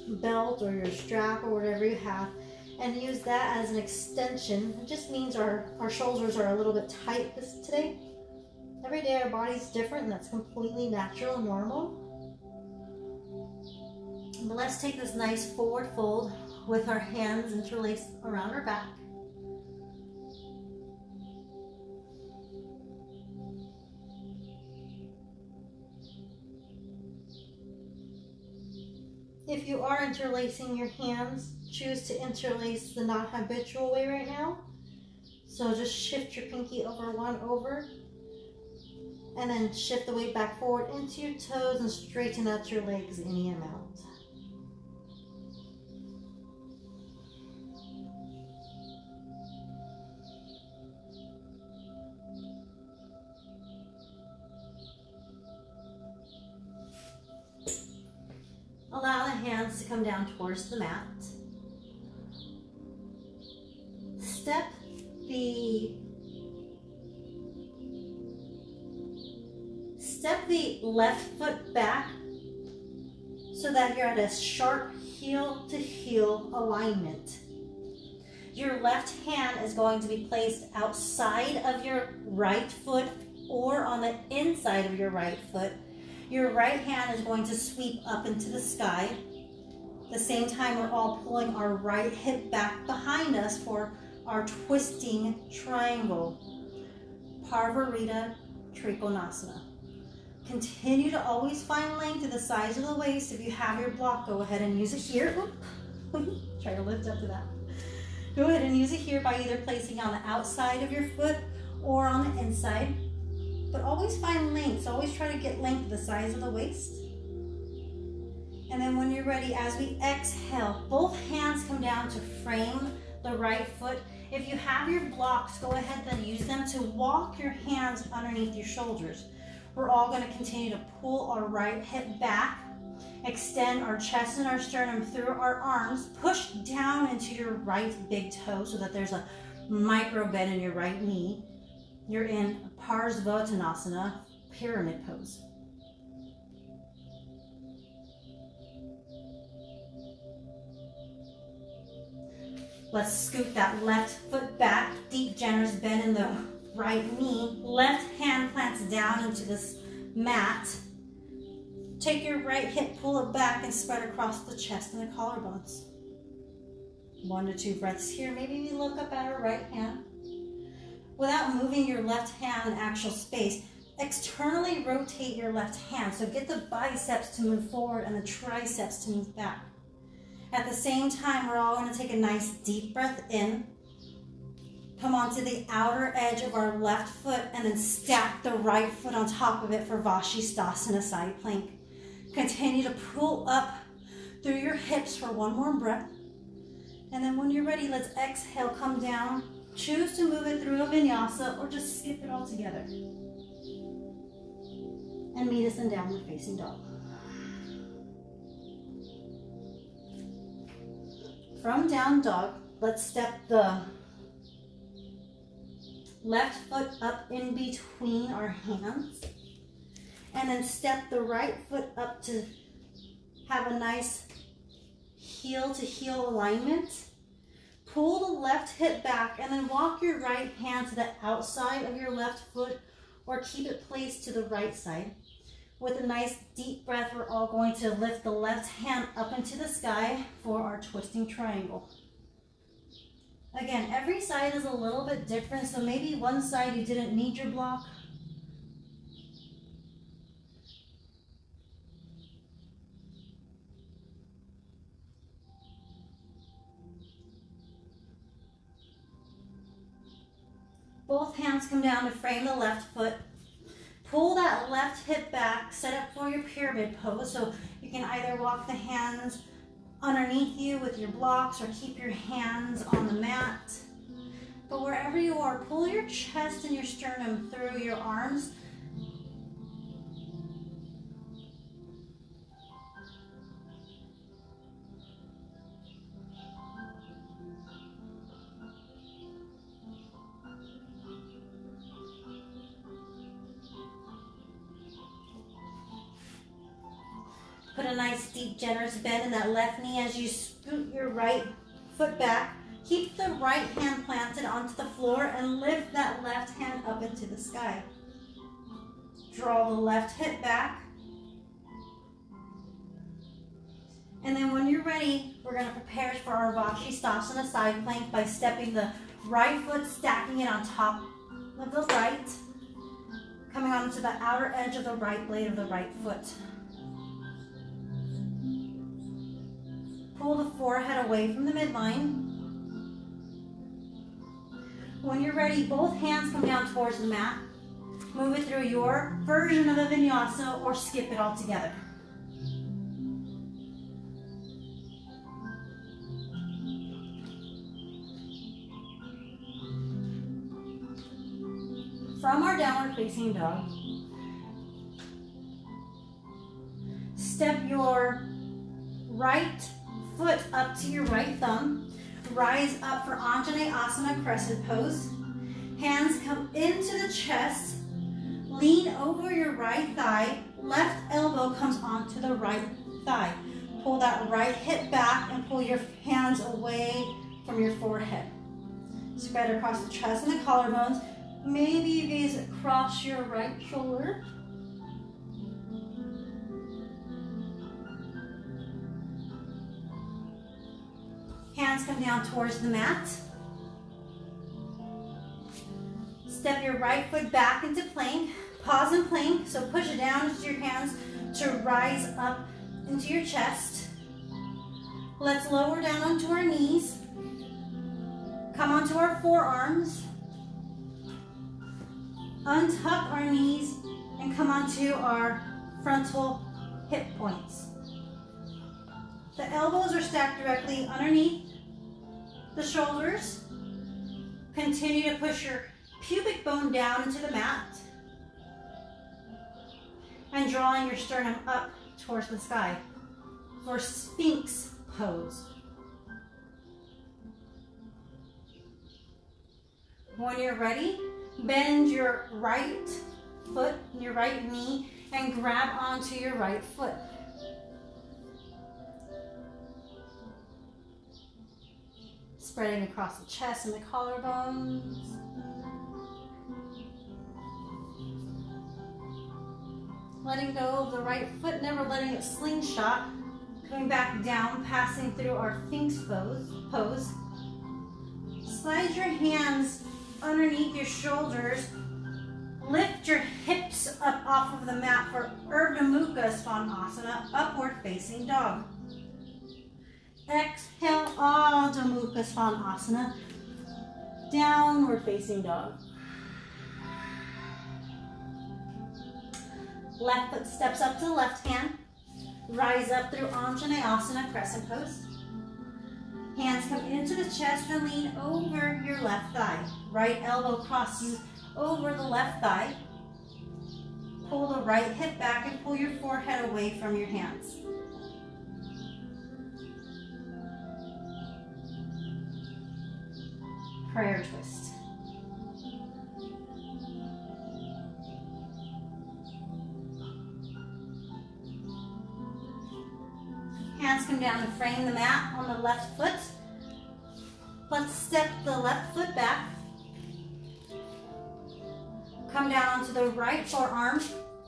belt or your strap or whatever you have and use that as an extension. It just means our shoulders are a little bit tight today. Every day our body's different, and that's completely natural and normal. But let's take this nice forward fold with our hands interlaced around our back. If you are interlacing your hands, choose to interlace the non-habitual way right now. So just shift your pinky over, and then shift the weight back forward into your toes and straighten out your legs any amount. Allow the hands to come down towards the mat. Step the left foot back so that you're at a sharp heel to heel alignment. Your left hand is going to be placed outside of your right foot or on the inside of your right foot. Your right hand is going to sweep up into the sky. At the same time, we're all pulling our right hip back behind us for our twisting triangle. Parvarita Trikonasana. Continue to always find length to the size of the waist. If you have your block, go ahead and use it here. Try to lift up to that. Go ahead and use it here by either placing on the outside of your foot or on the inside. But always find length. So always try to get length to the size of the waist. And then when you're ready, as we exhale, both hands come down to frame the right foot. If you have your blocks, go ahead and use them to walk your hands underneath your shoulders. We're all going to continue to pull our right hip back, extend our chest and our sternum through our arms, push down into your right big toe so that there's a micro bend in your right knee. You're in Parsvottanasana, pyramid pose. Let's scoot that left foot back, deep generous bend in the right knee. Left hand plants down into this mat. Take your right hip, pull it back, and spread across the chest and the collarbones. 1 to 2 breaths here. Maybe we look up at our right hand. Without moving your left hand in actual space, externally rotate your left hand. So get the biceps to move forward and the triceps to move back. At the same time, we're all going to take a nice deep breath in. Come onto the outer edge of our left foot and then stack the right foot on top of it for Vashisthasana side plank. Continue to pull up through your hips for one more breath. And then when you're ready, let's exhale, come down. Choose to move it through a vinyasa or just skip it all together. And meet us in downward facing dog. From down dog, let's step the left foot up in between our hands. And then step the right foot up to have a nice heel to heel alignment. Pull the left hip back and then walk your right hand to the outside of your left foot or keep it placed to the right side. With a nice deep breath, we're all going to lift the left hand up into the sky for our twisting triangle. Again, every side is a little bit different, so maybe one side you didn't need your block. Both hands come down to frame the left foot. Pull that left hip back, set up for your pyramid pose. So you can either walk the hands underneath you with your blocks or keep your hands on the mat. But wherever you are, pull your chest and your sternum through your arms. Put a nice, deep, generous bend in that left knee as you scoot your right foot back. Keep the right hand planted onto the floor and lift that left hand up into the sky. Draw the left hip back. And then when you're ready, we're going to prepare for our Vashisthasana side plank by stepping the right foot, stacking it on top of the right, coming onto the outer edge of the right blade of the right foot. Pull the forehead away from the midline. When you're ready, both hands come down towards the mat. Move it through your version of a vinyasa or skip it all together. From our downward facing dog, step your right foot up to your right thumb. Rise up for Anjaneyasana crescent pose. Hands come into the chest. Lean over your right thigh. Left elbow comes onto the right thigh. Pull that right hip back and pull your hands away from your forehead. Spread across the chest and the collarbones. Maybe you gaze across your right shoulder. Hands come down towards the mat. Step your right foot back into plank. Pause in plank, so push it down into your hands to rise up into your chest. Let's lower down onto our knees. Come onto our forearms. Untuck our knees and come onto our frontal hip points. The elbows are stacked directly underneath the shoulders. Continue to push your pubic bone down into the mat and drawing your sternum up towards the sky for Sphinx pose. When you're ready, bend your right foot and your right knee and grab onto your right foot. Spreading across the chest and the collarbones. Letting go of the right foot, never letting it slingshot. Coming back down, passing through our Sphinx pose. Slide your hands underneath your shoulders Lift your hips up off of the mat for Urdhva Mukha Svanasana, upward facing dog. Exhale, Adho Mukha Svanasana, downward facing dog. Left foot steps up to the left hand. Rise up through Anjaneyasana, crescent pose. Hands come into the chest and lean over your left thigh. Right elbow crosses over the left thigh. Pull the right hip back and pull your forehead away from your hands. Prayer twist. Hands come down to frame the mat on the left foot. Let's step the left foot back. Come down onto the right forearm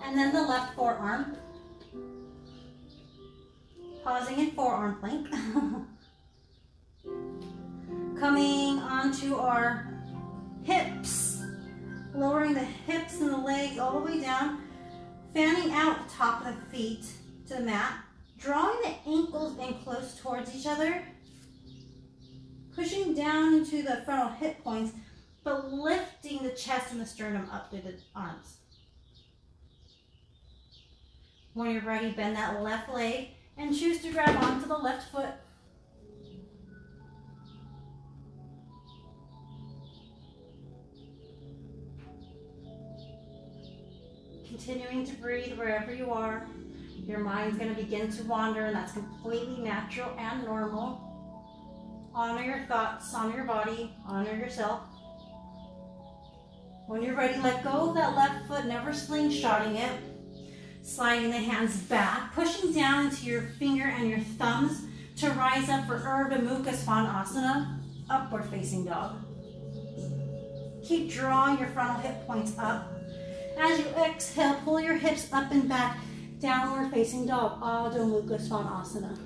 and then the left forearm. Pausing in forearm plank. Coming onto our hips. Lowering the hips and the legs all the way down. Fanning out the top of the feet to the mat. Drawing the ankles in close towards each other, pushing down into the frontal hip points, but lifting the chest and the sternum up through the arms. When you're ready, bend that left leg and choose to grab onto the left foot. Continuing to breathe wherever you are. Your mind's going to begin to wander, and that's completely natural and normal. Honor your thoughts, honor your body, honor yourself. When you're ready, let go of that left foot, never slingshotting it. Sliding the hands back, pushing down into your finger and your thumbs to rise up for Urdhva Mukha Svanasana, upward facing dog. Keep drawing your frontal hip points up. As you exhale, pull your hips up and back. Downward facing dog, Adho Mukha Svanasana.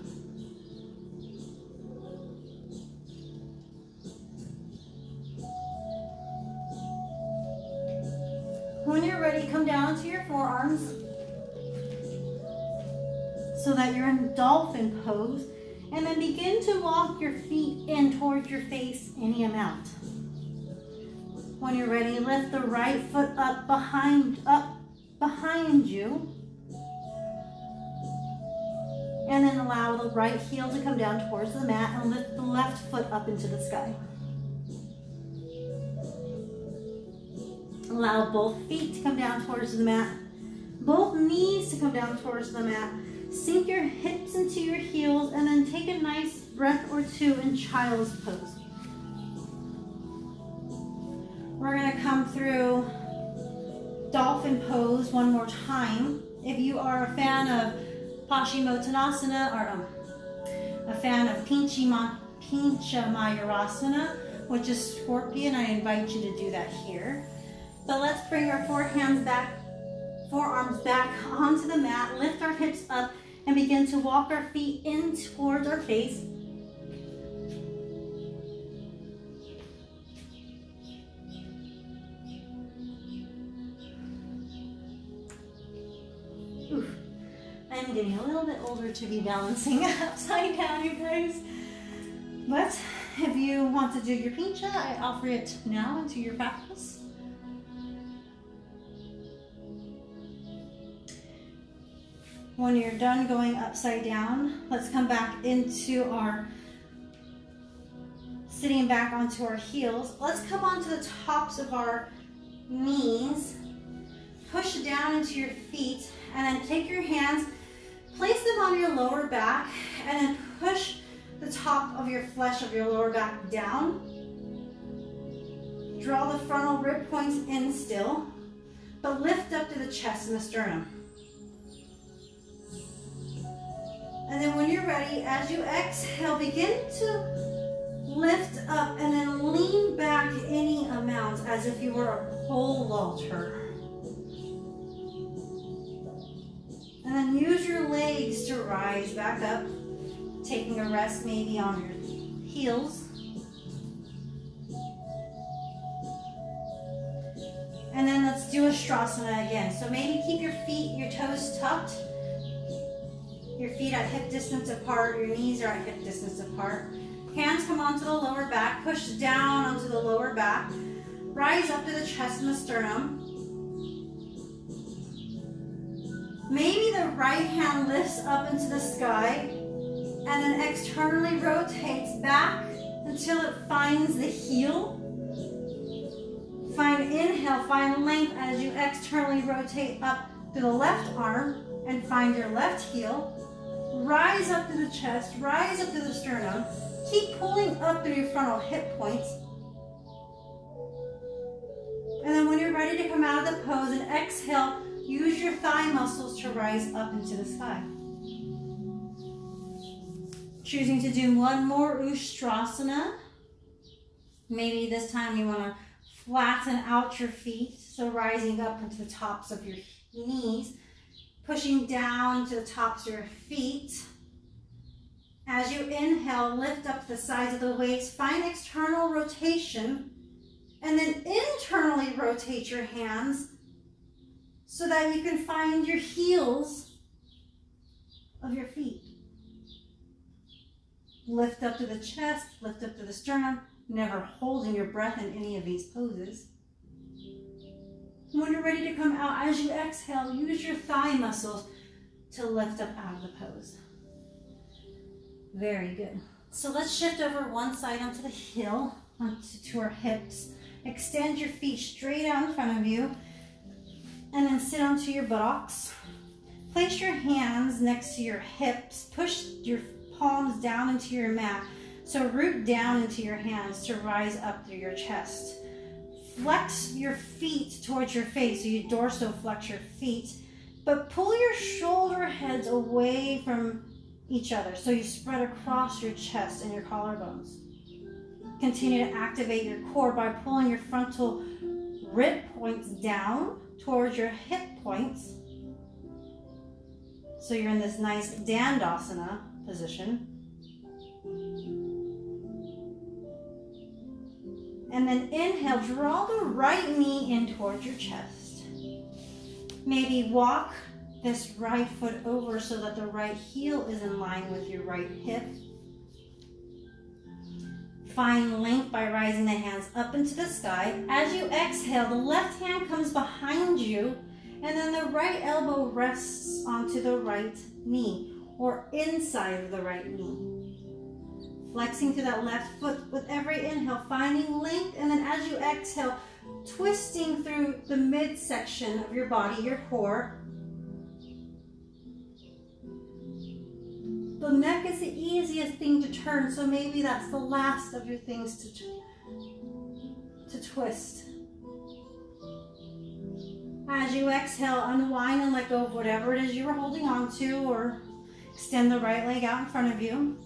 When you're ready, come down to your forearms so that you're in dolphin pose, and then begin to walk your feet in towards your face any amount. When you're ready, lift the right foot up behind you. And then allow the right heel to come down towards the mat and lift the left foot up into the sky. Allow both feet to come down towards the mat. Both knees to come down towards the mat. Sink your hips into your heels and then take a nice breath or two in child's pose. We're going to come through dolphin pose one more time. If you are a fan of Paschimottanasana, or a fan of Pincha Mayurasana, which is scorpion, I invite you to do that here. But let's bring our forearms back onto the mat, lift our hips up, and begin to walk our feet in towards our face. I'm getting a little bit older to be balancing upside down, you guys. But if you want to do your pincha, I offer it now into your practice. When you're done going upside down, let's come back into our sitting back onto our heels. Let's come onto the tops of our knees. Push down into your feet, and then take your hands, place them on your lower back, and then push the top of your flesh of your lower back down. Draw the frontal rib points in still, but lift up to the chest and the sternum. And then when you're ready, as you exhale, begin to lift up and then lean back any amount as if you were a pole vaulter. And then use your legs to rise back up, taking a rest maybe on your heels. And then let's do a Ustrasana again. So maybe keep your feet, your toes tucked, your feet at hip distance apart, your knees are at hip distance apart. Hands come onto the lower back, push down onto the lower back, rise up to the chest and the sternum. Maybe the right hand lifts up into the sky and then externally rotates back until it finds the heel. Find inhale, find length as you externally rotate up to the left arm and find your left heel. Rise up to the chest, rise up to the sternum. Keep pulling up through your frontal hip points. And then when you're ready to come out of the pose and exhale, use your thigh muscles to rise up into the sky. Choosing to do one more Ustrasana. Maybe this time you want to flatten out your feet, so rising up into the tops of your knees, pushing down to the tops of your feet. As you inhale, lift up the sides of the waist, find external rotation, and then internally rotate your hands so that you can find your heels of your feet. Lift up to the chest, lift up to the sternum, never holding your breath in any of these poses. When you're ready to come out, as you exhale, use your thigh muscles to lift up out of the pose. Very good. So let's shift over one side onto the heel, onto our hips. Extend your feet straight out in front of you, and then sit onto your buttocks. Place your hands next to your hips. Push your palms down into your mat. So root down into your hands to rise up through your chest. Flex your feet towards your face, so you dorsiflex your feet, but pull your shoulder heads away from each other, so you spread across your chest and your collarbones. Continue to activate your core by pulling your frontal rib points down towards your hip points. So you're in this nice Dandasana position. And then inhale, draw the right knee in towards your chest. Maybe walk this right foot over so that the right heel is in line with your right hip. Find length by rising the hands up into the sky. As you exhale, the left hand comes behind you, and then the right elbow rests onto the right knee or inside of the right knee. Flexing through that left foot with every inhale, finding length, and then as you exhale, twisting through the midsection of your body, your core. The neck is the easiest thing to turn, so maybe that's the last of your things to twist. As you exhale, unwind and let go of whatever it is you were holding on to, or extend the right leg out in front of you.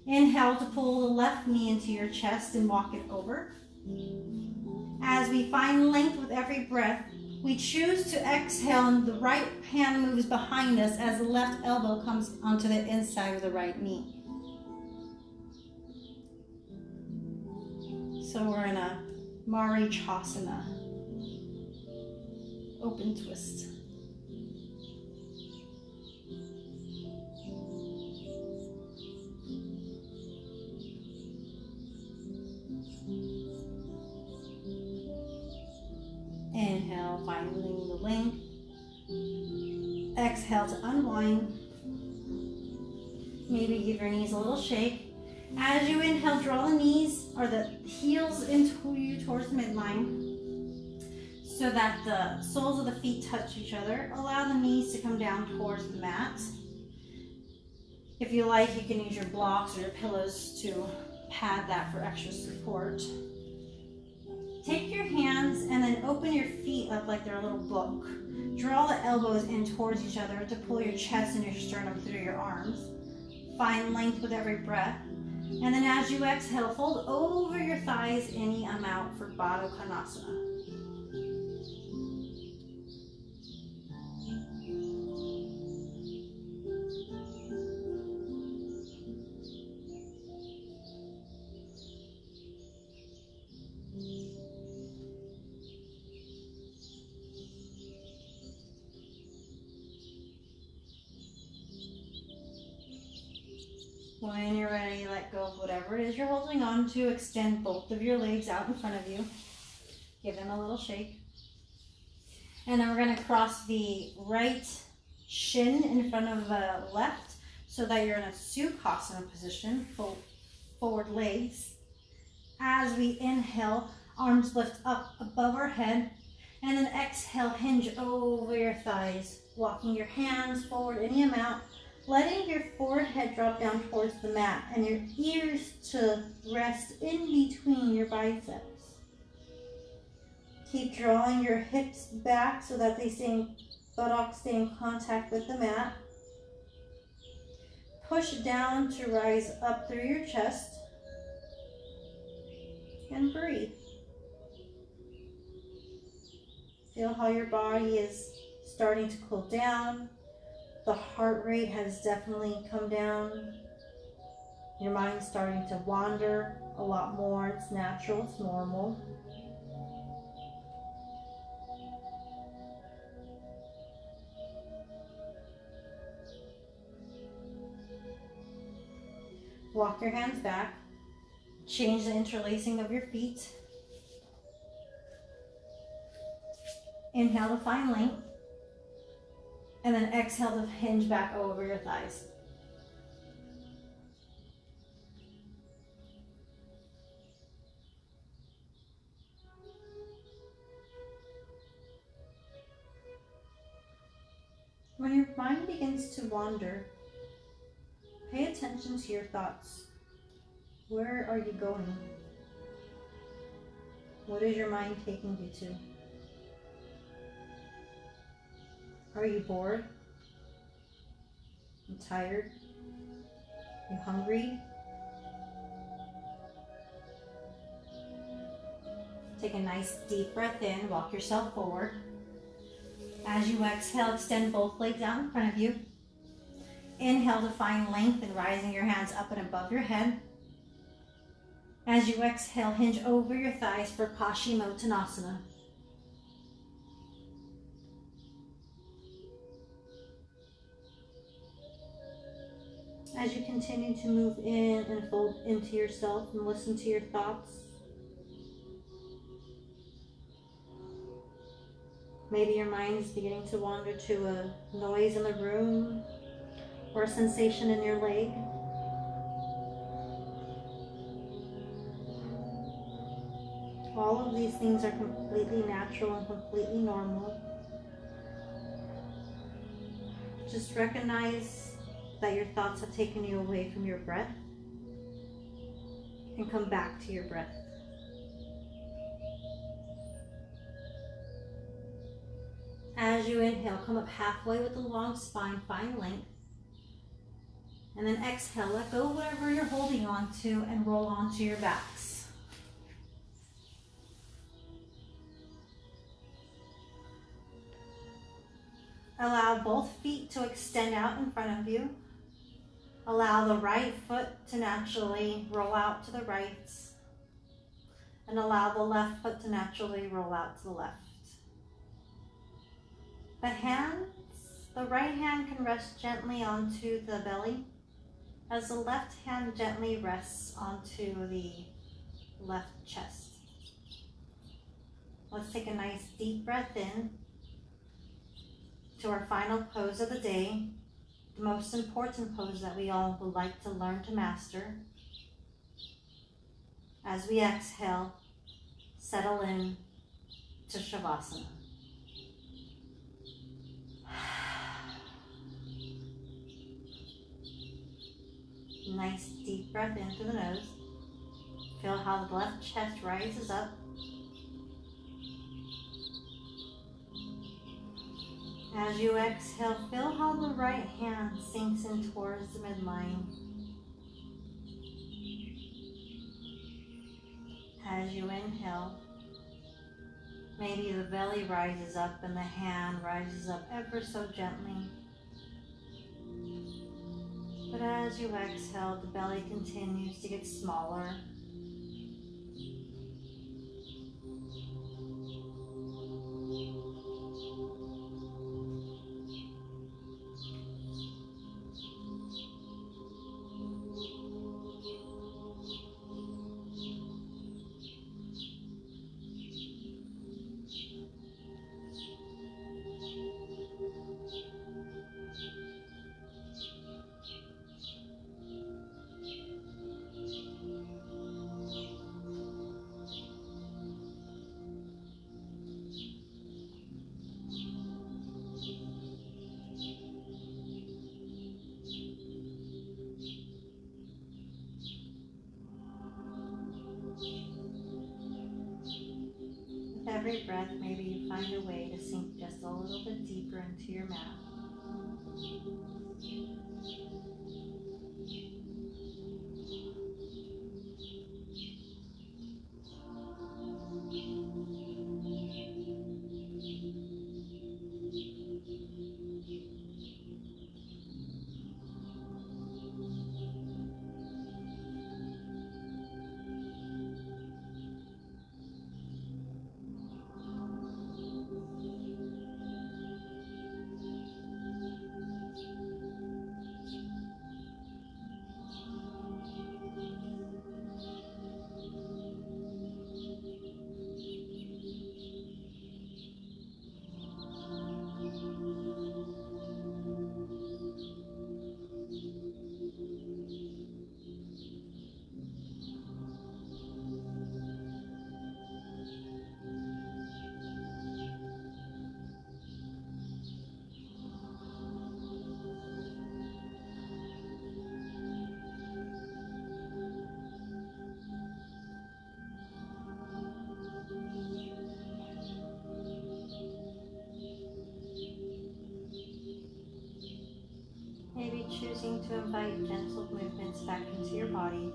Inhale to pull the left knee into your chest and walk it over. As we find length with every breath, we choose to exhale and the right hand moves behind us as the left elbow comes onto the inside of the right knee. So we're in a Marichasana, open twist. Inhale, finding the length. Exhale to unwind. Maybe give your knees a little shake. As you inhale, draw the knees or the heels into you towards the midline so that the soles of the feet touch each other. Allow the knees to come down towards the mat. If you like, you can use your blocks or your pillows to pad that for extra support. Take your hands and then open your feet up like they're a little book. Draw the elbows in towards each other to pull your chest and your sternum through your arms. Find length with every breath. And then as you exhale, fold over your thighs any amount for Baddha Konasana. When you're ready, let go of whatever it is you're holding on to. Extend both of your legs out in front of you. Give them a little shake. And then we're going to cross the right shin in front of the left so that you're in a Sukhasana position, forward legs. As we inhale, arms lift up above our head. And then exhale, hinge over your thighs, walking your hands forward any amount, letting your forehead drop down towards the mat and your ears to rest in between your biceps. Keep drawing your hips back so that buttocks stay in contact with the mat. Push down to rise up through your chest. And breathe. Feel how your body is starting to cool down. The heart rate has definitely come down. Your mind's starting to wander a lot more. It's natural, it's normal. Walk your hands back. Change the interlacing of your feet. Inhale to find length. And then exhale to hinge back over your thighs. When your mind begins to wander, pay attention to your thoughts. Where are you going? What is your mind taking you to? Are you bored? You tired? You hungry? Take a nice deep breath in, walk yourself forward. As you exhale, extend both legs out in front of you. Inhale to find length and rising your hands up and above your head. As you exhale, hinge over your thighs for Paschimottanasana. As you continue to move in and fold into yourself and listen to your thoughts, maybe your mind is beginning to wander to a noise in the room or a sensation in your leg. All of these things are completely natural and completely normal. Just recognize that your thoughts have taken you away from your breath and come back to your breath. As you inhale, come up halfway with a long spine, find length. And then exhale, let go of whatever you're holding on to and roll onto your backs. Allow both feet to extend out in front of you. Allow the right foot to naturally roll out to the right. And allow the left foot to naturally roll out to the left. The right hand can rest gently onto the belly as the left hand gently rests onto the left chest. Let's take a nice deep breath in to our final pose of the day, the most important pose that we all would like to learn to master. As we exhale, settle in to Shavasana. Nice deep breath in through the nose. Feel how the left chest rises up. As you exhale, feel how the right hand sinks in towards the midline. As you inhale, maybe the belly rises up and the hand rises up ever so gently. But as you exhale, the belly continues to get smaller. every breath, maybe you find a way to sink just a little bit deeper into your mat. Maybe choosing to invite gentle movements back into your body.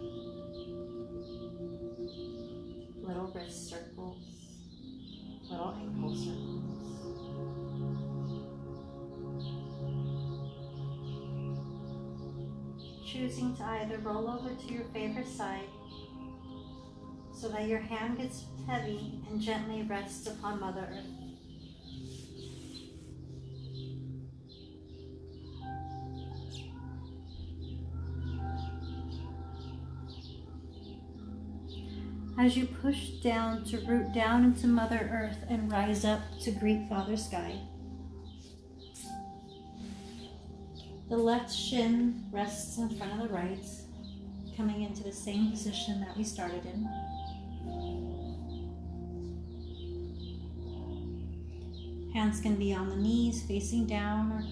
Little wrist circles, little ankle circles. Choosing to either roll over to your favorite side so that your hand gets heavy and gently rests upon Mother Earth. As you push down to root down into Mother Earth and rise up to greet Father Sky. The left shin rests in front of the right, coming into the same position that we started in. Hands can be on the knees, facing down or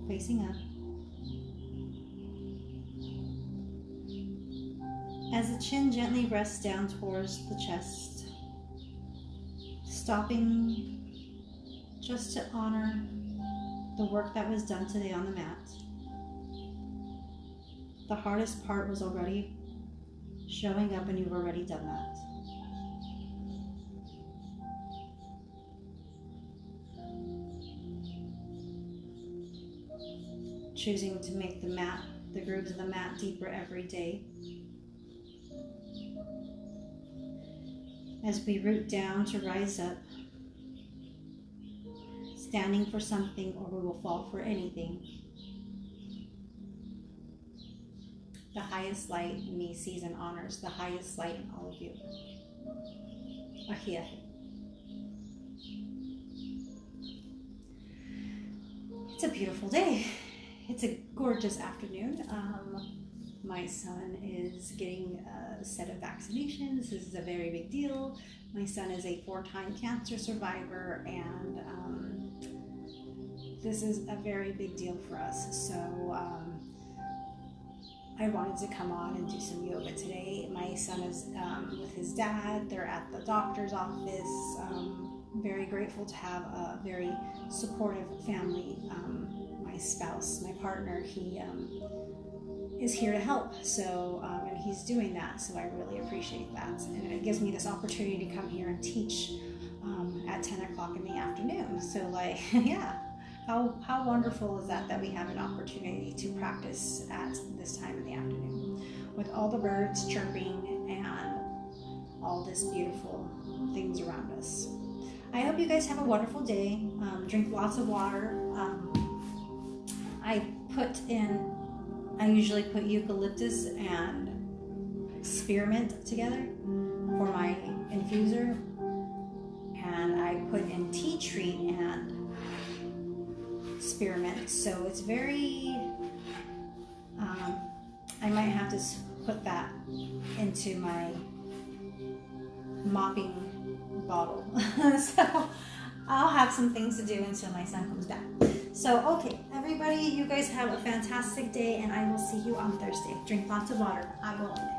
facing up. As the chin gently rests down towards the chest, stopping just to honor the work that was done today on the mat. The hardest part was already showing up and you've already done that. Choosing to make the grooves of the mat deeper every day. As we root down to rise up, standing for something or we will fall for anything. The highest light in me sees and honors the highest light in all of you. Ahia. It's a beautiful day. It's a gorgeous afternoon. My son is getting a set of vaccinations. This is a very big deal. My son is a 4-time cancer survivor, and this is a very big deal for us. So I wanted to come on and do some yoga today. My son is with his dad. They're at the doctor's office. Very grateful to have a very supportive family. My spouse, my partner, he is here to help. So, and he's doing that. So I really appreciate that. And it gives me this opportunity to come here and teach at 10 o'clock in the afternoon. So like, yeah. How wonderful is that we have an opportunity to practice at this time in the afternoon with all the birds chirping and all this beautiful things around us. I hope you guys have a wonderful day. Drink lots of water. I usually put eucalyptus and spearmint together for my infuser, and I put in tea tree and spearmint, so it's very I might have to put that into my mopping bottle. So I'll have some things to do until my son comes back. So okay, everybody, you guys have a fantastic day, and I will see you on Thursday. Drink lots of water. Agua.